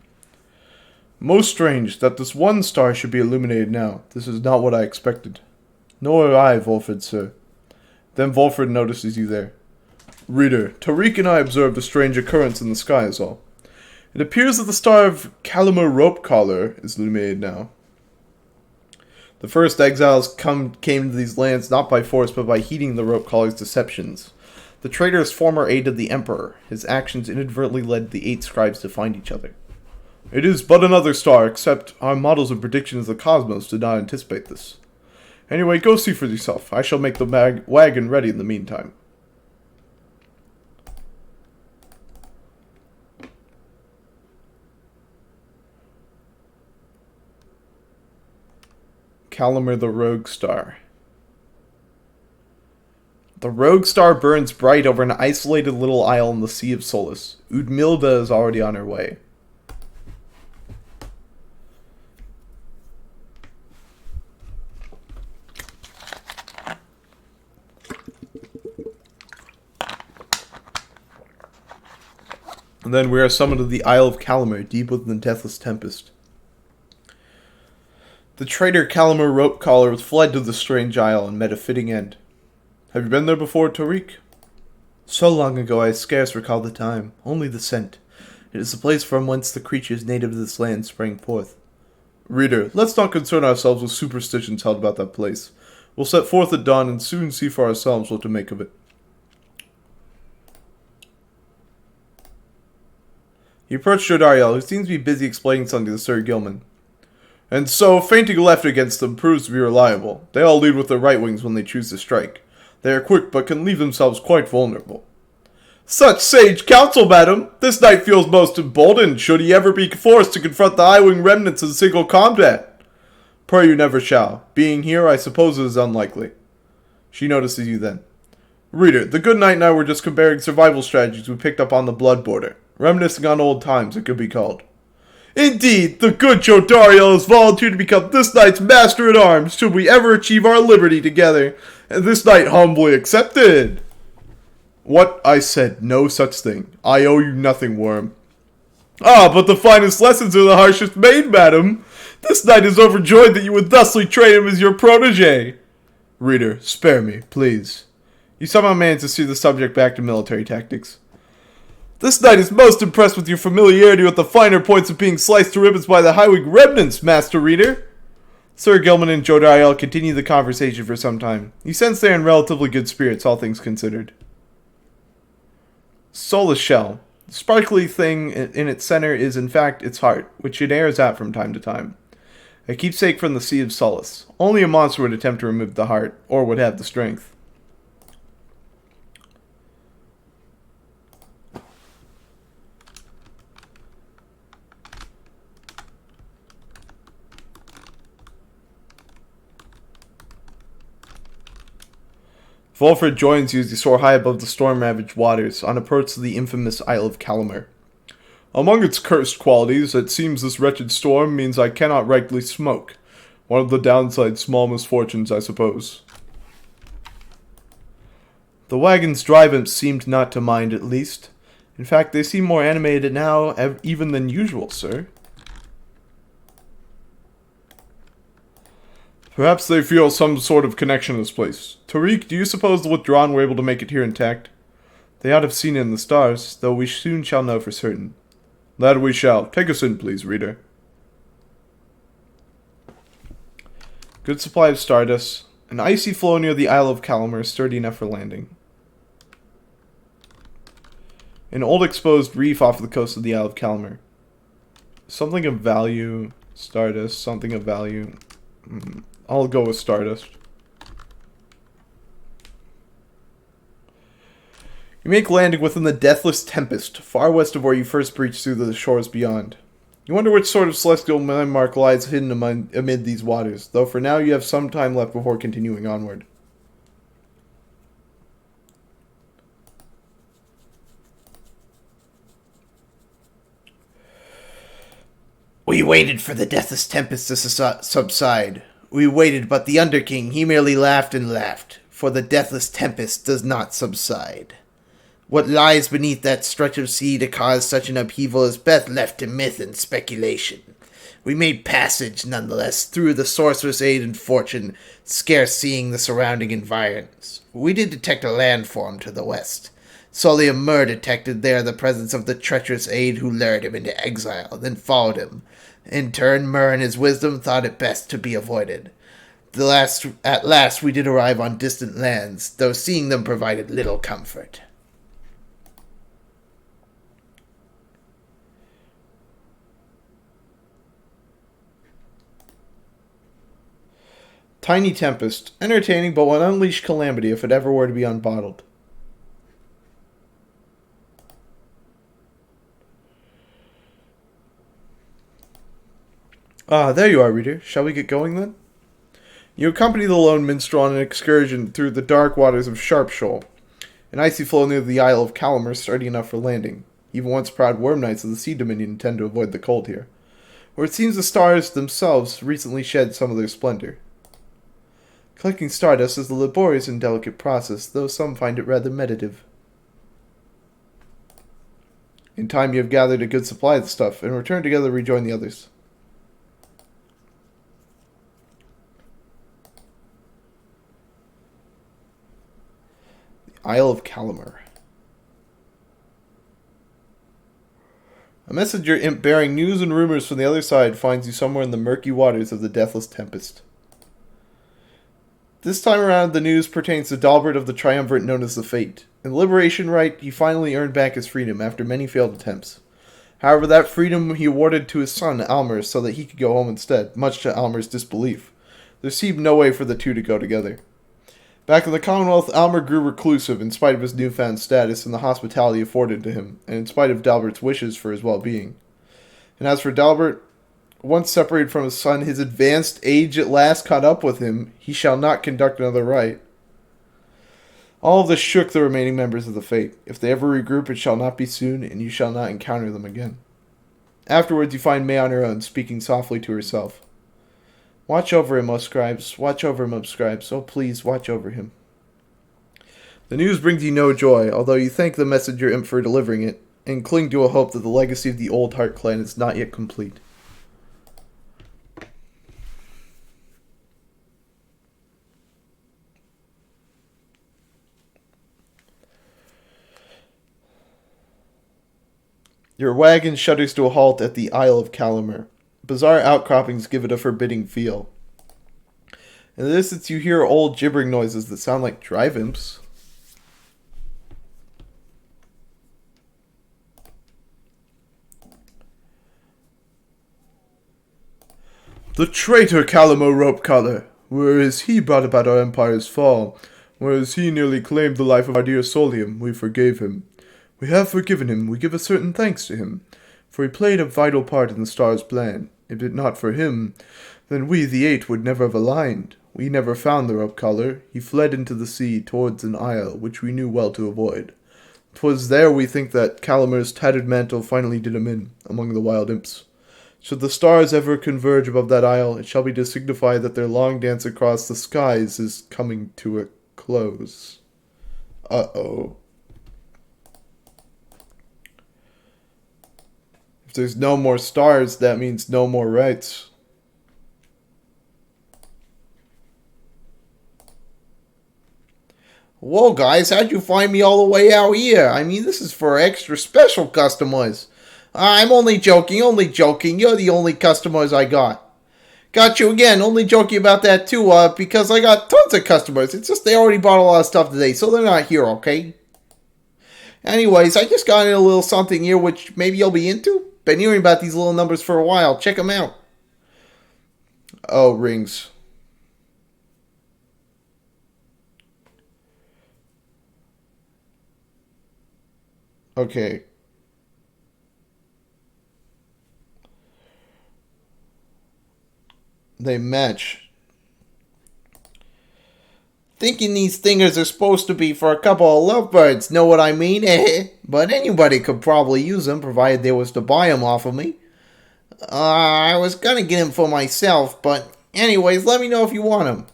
Most strange that this one star should be illuminated now. This is not what I expected. Nor I, Volfred, sir. Then Volfred notices you there. Reader, Tariq and I observed a strange occurrence in the sky is all. It appears that the star of Calamar Rope Collar is illuminated now. The first exiles came to these lands not by force, but by heeding the Rope Collar's deceptions. The traitor's former aide of the Emperor. His actions inadvertently led the 8 scribes to find each other. It is but another star, except our models and predictions of the cosmos did not anticipate this. Anyway, go see for yourself. I shall make the wagon ready in the meantime. Calamar the Rogue Star. The Rogue Star burns bright over an isolated little isle in the Sea of Solace. Udmilda is already on her way. And then we are summoned to the Isle of Calamar, deep within the Deathless Tempest. The traitor Calamar Rope Collar fled to the strange isle and met a fitting end. Have you been there before, Tariq? So long ago I scarce recall the time, only the scent. It is the place from whence the creatures native to this land sprang forth. Reader, let's not concern ourselves with superstitions held about that place. We'll set forth at dawn and soon see for ourselves what to make of it. You approach Jodariel, who seems to be busy explaining something to Sir Gilman. And so, feinting left against them proves to be reliable. They all lead with their right wings when they choose to strike. They are quick, but can leave themselves quite vulnerable. Such sage counsel, madam! This knight feels most emboldened, should he ever be forced to confront the high-wing remnants in single combat. Pray you never shall. Being here, I suppose it is unlikely. She notices you then. Reader, the good knight and I were just comparing survival strategies we picked up on the blood border. Reminiscing on old times, it could be called. Indeed, the good Jodariel has volunteered to become this knight's master-at-arms should we ever achieve our liberty together, and this knight humbly accepted. What? I said no such thing. I owe you nothing, worm. Ah, but the finest lessons are the harshest made, madam. This knight is overjoyed that you would thusly train him as your protege. Reader, spare me, please. You somehow manage to steer the subject back to military tactics. This knight is most impressed with your familiarity with the finer points of being sliced to ribbons by the Highwing remnants, Master Reader. Sir Gilman and Jodiel continue the conversation for some time. You sense they are in relatively good spirits, all things considered. Soulless shell. The sparkly thing in its center is in fact its heart, which it airs out from time to time. A keepsake from the Sea of Solace. Only a monster would attempt to remove the heart, or would have the strength. Volfred joins you as you soar high above the storm-ravaged waters on approach to the infamous Isle of Calamar. Among its cursed qualities, it seems this wretched storm means I cannot rightly smoke. One of the downside's small misfortunes, I suppose. The wagon's drive imps seemed not to mind, at least. In fact, they seem more animated now even than usual, sir. Perhaps they feel some sort of connection to this place. Tariq, do you suppose the withdrawn were able to make it here intact? They ought to have seen it in the stars, though we soon shall know for certain. That we shall. Take us in, please, reader. Good supply of stardust. An icy floe near the Isle of Calamar, sturdy enough for landing. An old exposed reef off the coast of the Isle of Calamar. Something of value. Stardust. Something of value. I'll go with stardust. You make landing within the Deathless Tempest, far west of where you first breached through the shores beyond. You wonder which sort of celestial landmark lies hidden amid these waters, though for now you have some time left before continuing onward. We waited for the Deathless Tempest to subside. We waited, but the Underking, he merely laughed and laughed, for the Deathless Tempest does not subside. What lies beneath that stretch of sea to cause such an upheaval is best left to myth and speculation. We made passage, nonetheless, through the Sorceress' Aid and Fortune, scarce seeing the surrounding environs. We did detect a landform to the west. Solium Mur detected there the presence of the treacherous Aid who lured him into exile, then followed him. In turn, Mur in his wisdom thought it best to be avoided. At last we did arrive on distant lands, though seeing them provided little comfort. Tiny Tempest. Entertaining, but will unleash calamity if it ever were to be unbottled. Ah, there you are, reader. Shall we get going, then? You accompany the lone minstrel on an excursion through the dark waters of Sharp Shoal, an icy floe near the Isle of Calamar sturdy enough for landing. Even once proud worm knights of the Sea Dominion tend to avoid the cold here, where it seems the stars themselves recently shed some of their splendor. Collecting stardust is a laborious and delicate process, though some find it rather meditative. In time you have gathered a good supply of the stuff, and return together to rejoin the others. The Isle of Calamar. A messenger imp bearing news and rumors from the other side finds you somewhere in the murky waters of the Deathless Tempest. This time around, the news pertains to Dalbert of the Triumvirate known as the Fate. In the Liberation Rite, he finally earned back his freedom after many failed attempts. However, that freedom he awarded to his son, Almer, so that he could go home instead, much to Almer's disbelief. There seemed no way for the two to go together. Back in the Commonwealth, Almer grew reclusive in spite of his newfound status and the hospitality afforded to him, and in spite of Dalbert's wishes for his well-being. And as for Dalbert, once separated from his son, his advanced age at last caught up with him. He shall not conduct another rite. All of this shook the remaining members of the Fate. If they ever regroup, it shall not be soon, and you shall not encounter them again. Afterwards, you find May on her own, speaking softly to herself. Watch over him, O scribes. Watch over him, O scribes. Oh, please, watch over him. The news brings you no joy, although you thank the messenger imp for delivering it, and cling to a hope that the legacy of the Old Heart clan is not yet complete. Your wagon shudders to a halt at the Isle of Calamer. Bizarre outcroppings give it a forbidding feel. In the distance, you hear old gibbering noises that sound like drive imps. The traitor Calamo Ropecollar! Where is he brought about our empire's fall? Whereas he nearly claimed the life of our dear Solium, we forgave him. We have forgiven him, we give a certain thanks to him, for he played a vital part in the star's plan. If it not for him, then we, the Eight, would never have aligned. We never found the Ropecollar. He fled into the sea towards an isle, which we knew well to avoid. 'Twas there we think that Calamer's tattered mantle finally did him in, among the wild imps. Should the stars ever converge above that isle, it shall be to signify that their long dance across the skies is coming to a close. Uh-oh. If there's no more stars, that means no more rites. Whoa, guys, how'd you find me all the way out here? I mean, this is for extra special customers. I'm only joking. You're the only customers I got. Got you again, only joking about that too, because I got tons of customers. It's just they already bought a lot of stuff today, so they're not here, okay? Anyways, I just got in a little something here which maybe you'll be into. Been hearing about these little numbers for a while. Check them out. Oh, rings. Okay. They match. Thinking these thingers are supposed to be for a couple of lovebirds, know what I mean? But anybody could probably use them, provided they was to buy them off of me. I was gonna get them for myself, but anyways, let me know if you want them.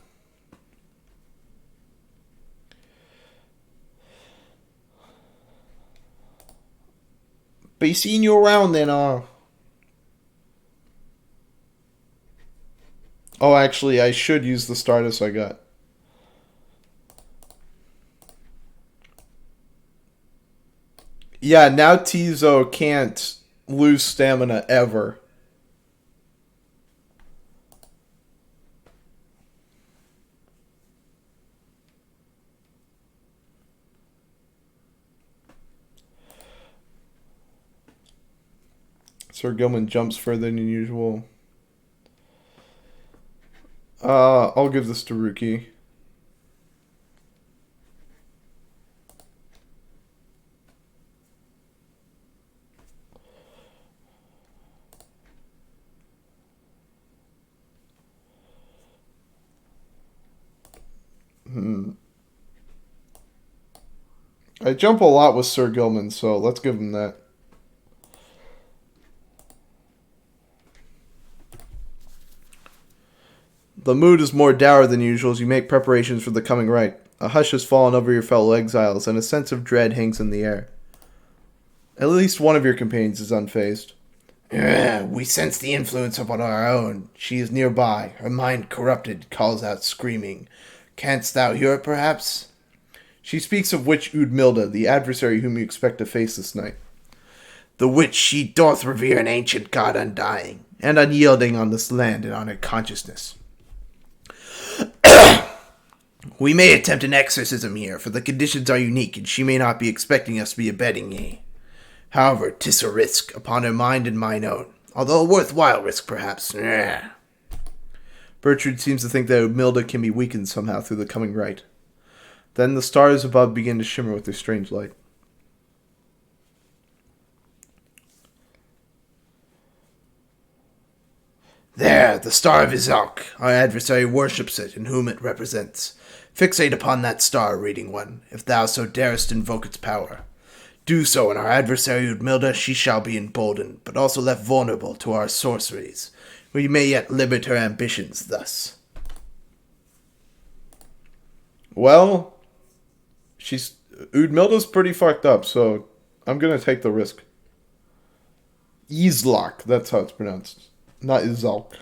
Be seeing you around then, Oh, actually, I should use the Stardust I got. Yeah, now Tizo can't lose stamina ever. Sir Gilman jumps further than usual. I'll give this to Ruki. I jump a lot with Sir Gilman, so let's give him that. The mood is more dour than usual as you make preparations for the coming rite. A hush has fallen over your fellow exiles, and a sense of dread hangs in the air. At least one of your companions is unfazed. We sense the influence upon our own. She is nearby, her mind corrupted, calls out screaming. Canst thou hear it, perhaps? She speaks of witch Udmilda, the adversary whom you expect to face this night. The which she doth revere an ancient god undying, and unyielding on this land and on her consciousness. We may attempt an exorcism here, for the conditions are unique, and she may not be expecting us to be abetting ye. However, 'tis a risk upon her mind and mine own, although a worthwhile risk, perhaps. Bertrude seems to think that Udmilda can be weakened somehow through the coming rite. Then the stars above begin to shimmer with their strange light. There, the star of Izalk. Our adversary worships it, and whom it represents. Fixate upon that star, reading one, if thou so darest invoke its power. Do so, and our adversary Udmilda, she shall be emboldened, but also left vulnerable to our sorceries. We may yet limit her ambitions thus. Well, Udmilda's pretty fucked up, so I'm gonna take the risk. Izlok, that's how it's pronounced. Not Izalk.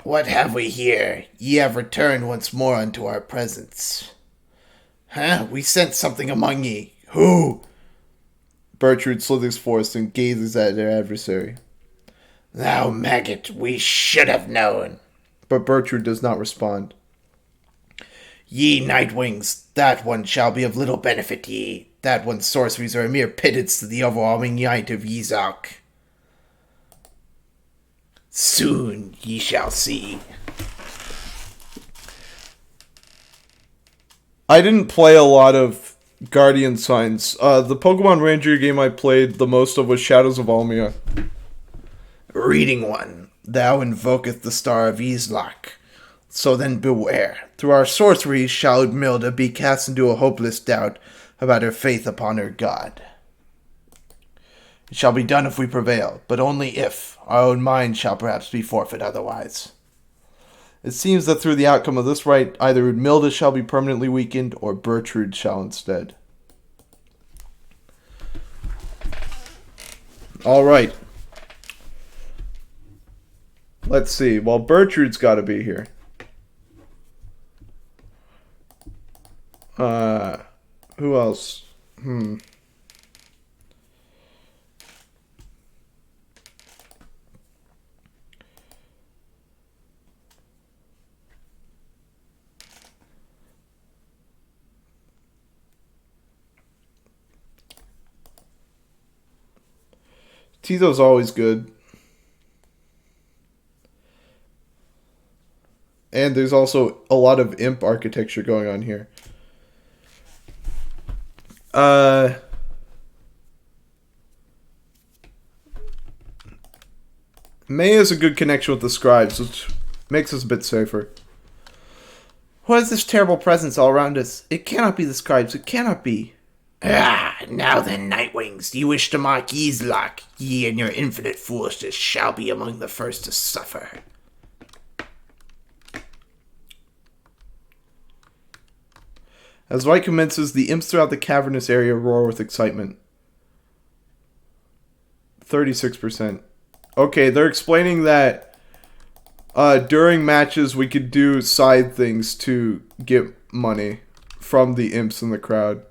What have we here? Ye have returned once more unto our presence. Huh? We sent something among ye. Who? Bertrude slithers forth and gazes at their adversary. Thou maggot, we should have known. But Bertrude does not respond. Ye Nightwings, that one shall be of little benefit to ye. That one's sorceries are a mere pittance to the overwhelming might of Yizak. Soon ye shall see. I didn't play a lot of Guardian Signs. The Pokemon Ranger game I played the most of was Shadows of Almia. Reading one, thou invoketh the star of Yizlak. So then beware. Through our sorceries shall Milda be cast into a hopeless doubt about her faith upon her god. It shall be done if we prevail, but only if. Our own mind shall perhaps be forfeit otherwise. It seems that through the outcome of this rite, either Milda shall be permanently weakened, or Bertrude shall instead. Alright. Let's see. Well, Bertrude's got to be here. Who else? Tizo's always good. And there's also a lot of imp architecture going on here. May has a good connection with the scribes, which makes us a bit safer. What is this terrible presence all around us? It cannot be the scribes. It cannot be. Now then, Nightwings, do you wish to mock Yizlak? Ye and your infinite foolishness shall be among the first to suffer. As light commences, the imps throughout the cavernous area roar with excitement. 36%. Okay, they're explaining that during matches we could do side things to get money from the imps in the crowd.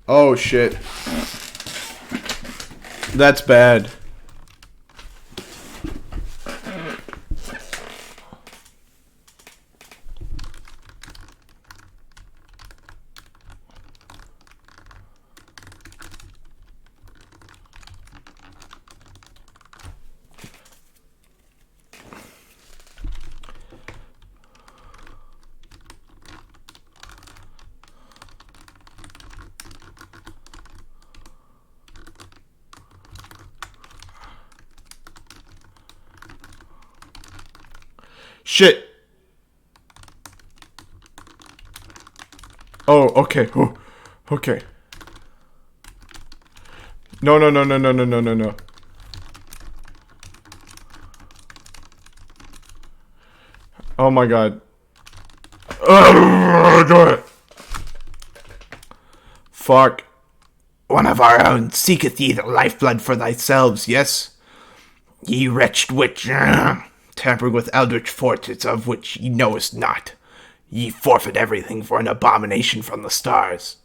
Oh shit. That's bad. Shit. Oh, okay. Oh, okay. No. Oh my god. Do it. Fuck. One of our own seeketh ye the lifeblood for thyselves, yes? Ye wretched witch, tampering with eldritch forces of which ye knowest not. Ye forfeit everything for an abomination from the stars.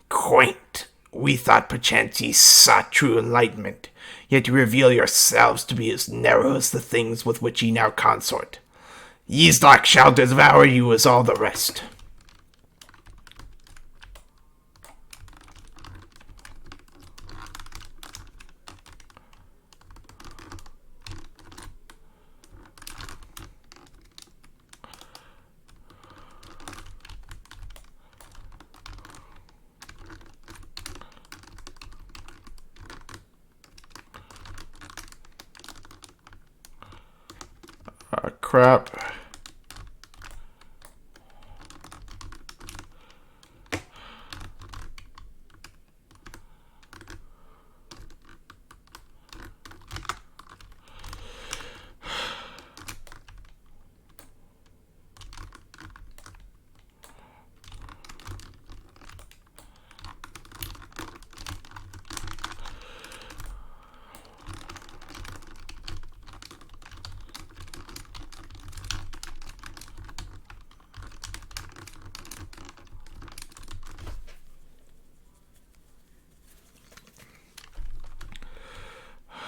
Quaint, we thought perchance ye sought true enlightenment, yet you reveal yourselves to be as narrow as the things with which ye now consort. Yizlak shall devour you as all the rest. Crap.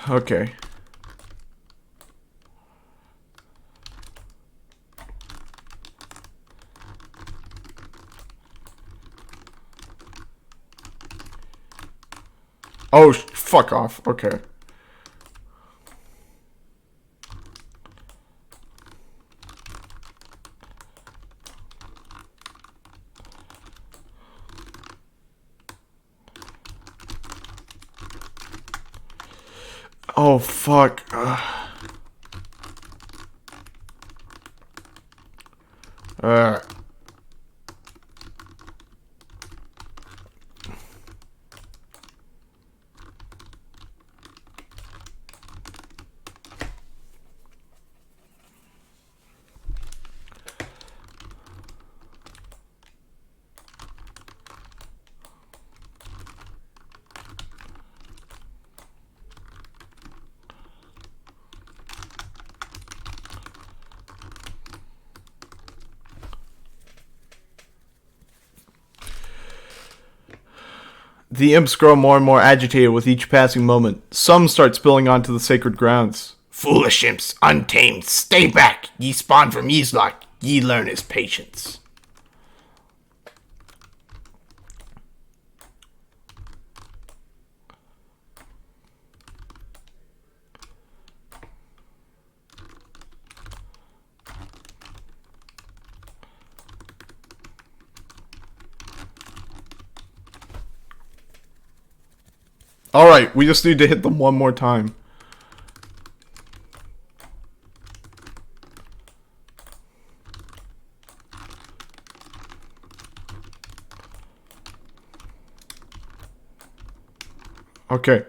Okay. Oh, fuck off. Okay. Oh, fuck. Uh. The imps grow more and more agitated with each passing moment. Some start spilling onto the sacred grounds. Foolish imps, untamed, stay back! Ye spawn from Yeeslok, ye learn his patience. Alright, we just need to hit them one more time. Okay.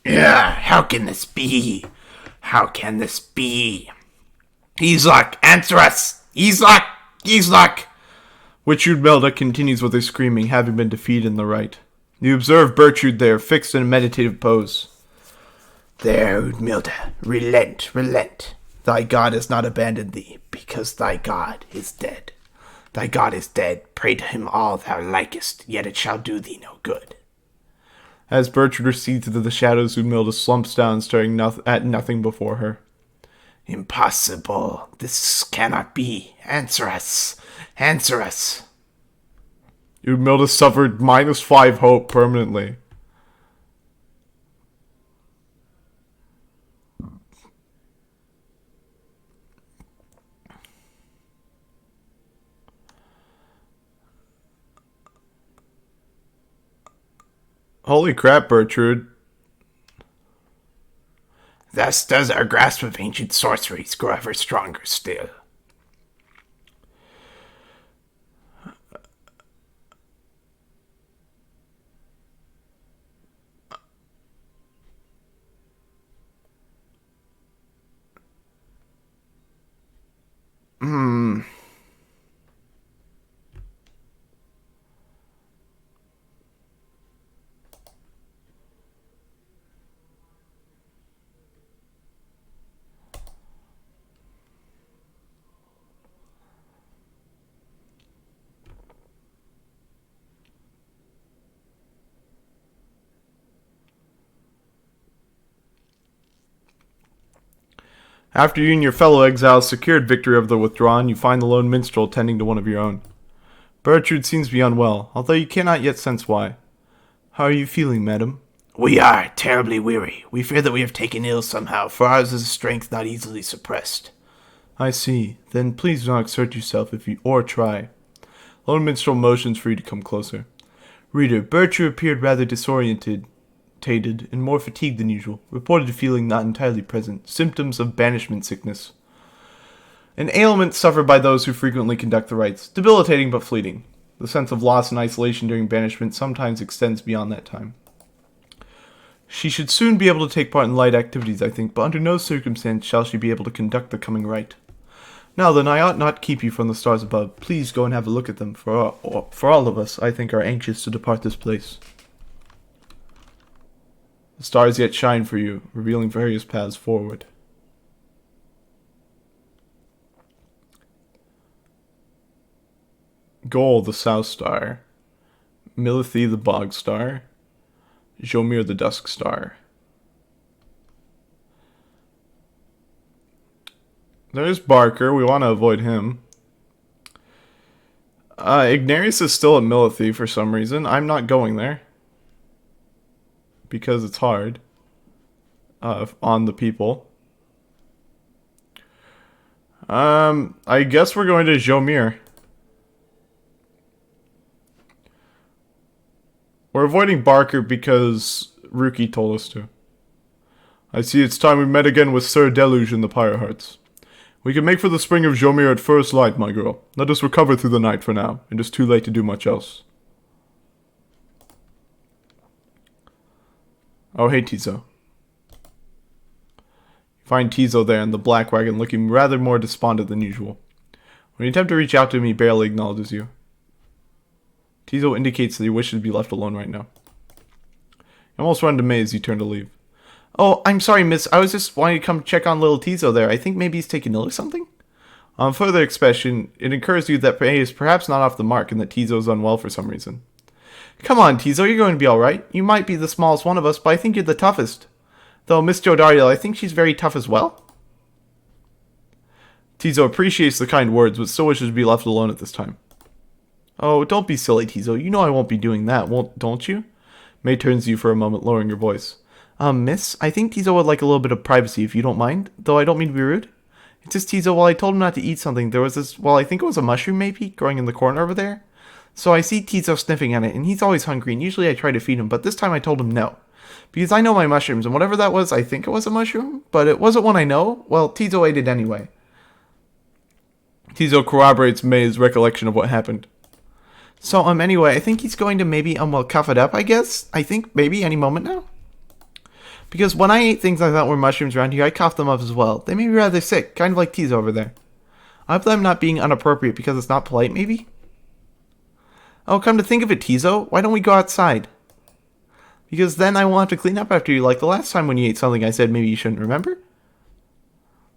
Yeah, how can this be? How can this be? Yeeslok, answer us! Yeeslok! Yeeslok! Witch Udmelda continues with her screaming, having been defeated in the rite. You observe Bertrude there, fixed in a meditative pose. There, Udmilda, relent, relent. Thy God has not abandoned thee, because thy God is dead. Thy God is dead, pray to him all thou likest, yet it shall do thee no good. As Bertrude recedes into the shadows, Udmilda slumps down, staring at nothing before her. Impossible. This cannot be. Answer us. Answer us. Udmilda suffered -5 hope permanently. Holy crap, Bertrude. Thus does our grasp of ancient sorceries grow ever stronger still. After you and your fellow exiles secured victory over the Withdrawn, you find the lone minstrel tending to one of your own. Bertrude seems to be unwell, although you cannot yet sense why. How are you feeling, madam? We are terribly weary. We fear that we have taken ill somehow, for ours is a strength not easily suppressed. I see. Then please do not exert yourself or try. Lone minstrel motions for you to come closer. Reader, Bertrude appeared rather disoriented and more fatigued than usual, reported feeling not entirely present, symptoms of banishment sickness. An ailment suffered by those who frequently conduct the rites, debilitating but fleeting. The sense of loss and isolation during banishment sometimes extends beyond that time. She should soon be able to take part in light activities, I think, but under no circumstance shall she be able to conduct the coming rite. Now then, I ought not keep you from the stars above. Please go and have a look at them, for all of us, I think, are anxious to depart this place. The stars yet shine for you, revealing various paths forward. Gol, the South Star. Milithi, the Bog Star. Jomir, the Dusk Star. There's Barker. We want to avoid him. Ignarius is still at Milithi for some reason. I'm not going there. Because it's hard. On the people. I guess we're going to Jomir. We're avoiding Barker because Ruki told us to. I see it's time we met again with Sir Deluge in the Pyre Hearts. We can make for the spring of Jomir at first light, my girl. Let us recover through the night for now. It is too late to do much else. Oh, hey, Tizo. You find Tizo there in the black wagon looking rather more despondent than usual. When you attempt to reach out to him, he barely acknowledges you. Tizo indicates that he wishes to be left alone right now. You almost run to May as you turn to leave. Oh, I'm sorry, miss. I was just wanting to come check on little Tizo there. I think maybe he's taken ill or something? On further inspection, it occurs to you that May is perhaps not off the mark and that Tizo is unwell for some reason. Come on, Tizo, you're going to be alright. You might be the smallest one of us, but I think you're the toughest. Though Miss Jodariel, I think she's very tough as well. Tizo appreciates the kind words, but still wishes to be left alone at this time. Oh, don't be silly, Tizo. You know I won't be doing that, don't you? May turns to you for a moment, lowering her voice. Miss, I think Tizo would like a little bit of privacy, if you don't mind, though I don't mean to be rude. It's just Tizo, while I told him not to eat something, there was this, well, I think it was a mushroom maybe, growing in the corner over there. So I see Tizo sniffing at it, and he's always hungry, and usually I try to feed him, but this time I told him no. Because I know my mushrooms, and whatever that was, I think it was a mushroom, but it wasn't one I know. Well, Tizo ate it anyway. Tizo corroborates May's recollection of what happened. So, anyway, I think he's going to maybe, well, cough it up, I guess. I think maybe any moment now. Because when I ate things I thought were mushrooms around here, I coughed them up as well. They may be rather sick, kind of like Tizo over there. I hope that I'm not being inappropriate because it's not polite, maybe? Oh, come to think of it, Tizo, why don't we go outside? Because then I won't have to clean up after you like the last time when you ate something I said maybe you shouldn't remember.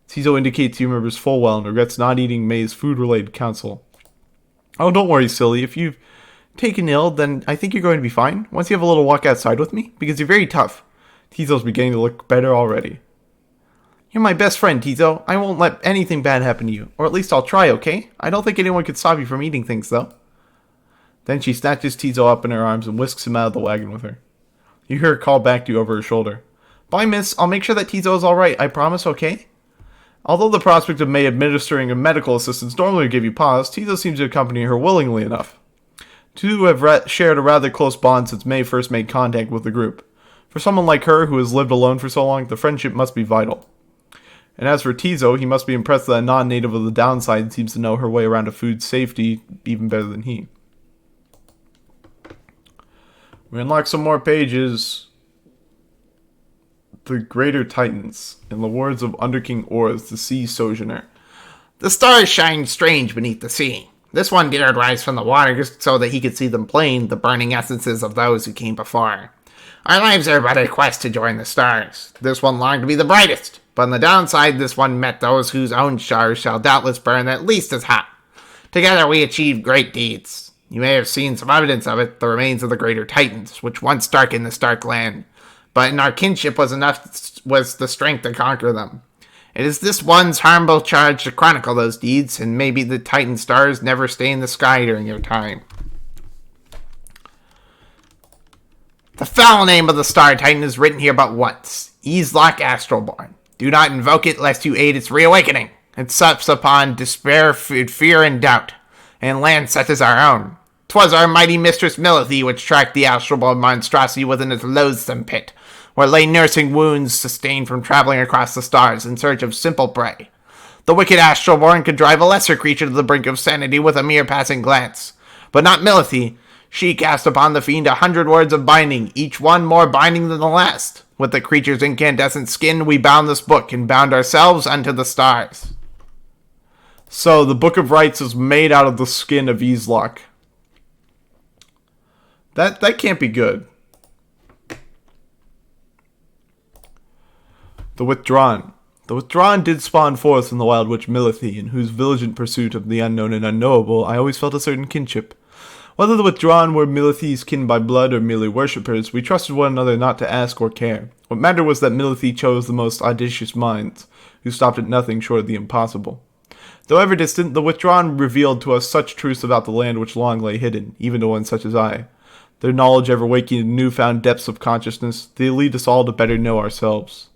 Tizo indicates he remembers full well and regrets not eating May's food-related counsel. Oh, don't worry, silly. If you've taken ill, then I think you're going to be fine. Once you have a little walk outside with me, because you're very tough. Tizo's beginning to look better already. You're my best friend, Tizo. I won't let anything bad happen to you. Or at least I'll try, okay? I don't think anyone could stop you from eating things, though. Then she snatches Tizo up in her arms and whisks him out of the wagon with her. You hear her call back to you over her shoulder. Bye, miss. I'll make sure that Tizo is alright. I promise, okay? Although the prospect of May administering a medical assistance normally would give you pause, Tizo seems to accompany her willingly enough. Two have shared a rather close bond since May first made contact with the group. For someone like her, who has lived alone for so long, the friendship must be vital. And as for Tizo, he must be impressed that a non-native of the downside seems to know her way around to food safety even better than he. We unlock some more pages. The Greater Titans, in the words of Underking Orth, the Sea Sojourner. The stars shine strange beneath the sea. This one dared rise from the water just so that he could see them plain, the burning essences of those who came before. Our lives are but a quest to join the stars. This one longed to be the brightest, but on the downside, this one met those whose own stars shall doubtless burn at least as hot. Together we achieved great deeds. You may have seen some evidence of it, the remains of the Greater Titans, which once darkened the Stark land. But in our kinship was the strength to conquer them. It is this one's harmful charge to chronicle those deeds, and maybe the Titan stars never stay in the sky during your time. The foul name of the Star Titan is written here but once, Easelock Astralborn. Do not invoke it lest you aid its reawakening. It sups upon despair, fear, and doubt, and lands such as our own. 'Twas our mighty mistress Milithi which tracked the Astralborn monstrosity within its loathsome pit, where lay nursing wounds sustained from traveling across the stars in search of simple prey. The wicked Astralborn could drive a lesser creature to the brink of sanity with a mere passing glance. But not Milithi. She cast upon the fiend 100 words of binding, each one more binding than the last. With the creature's incandescent skin, we bound this book and bound ourselves unto the stars. So, the Book of Rites is made out of the skin of Easelock. That can't be good. The Withdrawn. The Withdrawn did spawn forth from the Wild Witch Milithy, in whose vigilant pursuit of the unknown and unknowable I always felt a certain kinship. Whether the Withdrawn were Milithy's kin by blood or merely worshippers, we trusted one another not to ask or care. What mattered was that Milithy chose the most audacious minds, who stopped at nothing short of the impossible. Though ever distant, the Withdrawn revealed to us such truths about the land which long lay hidden, even to one such as I. Their knowledge ever waking in newfound depths of consciousness, they lead us all to better know ourselves.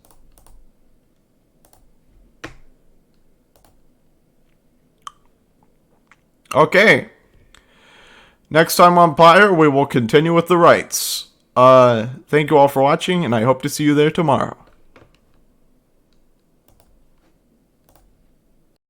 Okay. Next time on Pyre, we will continue with the rites. Thank you all for watching, and I hope to see you there tomorrow.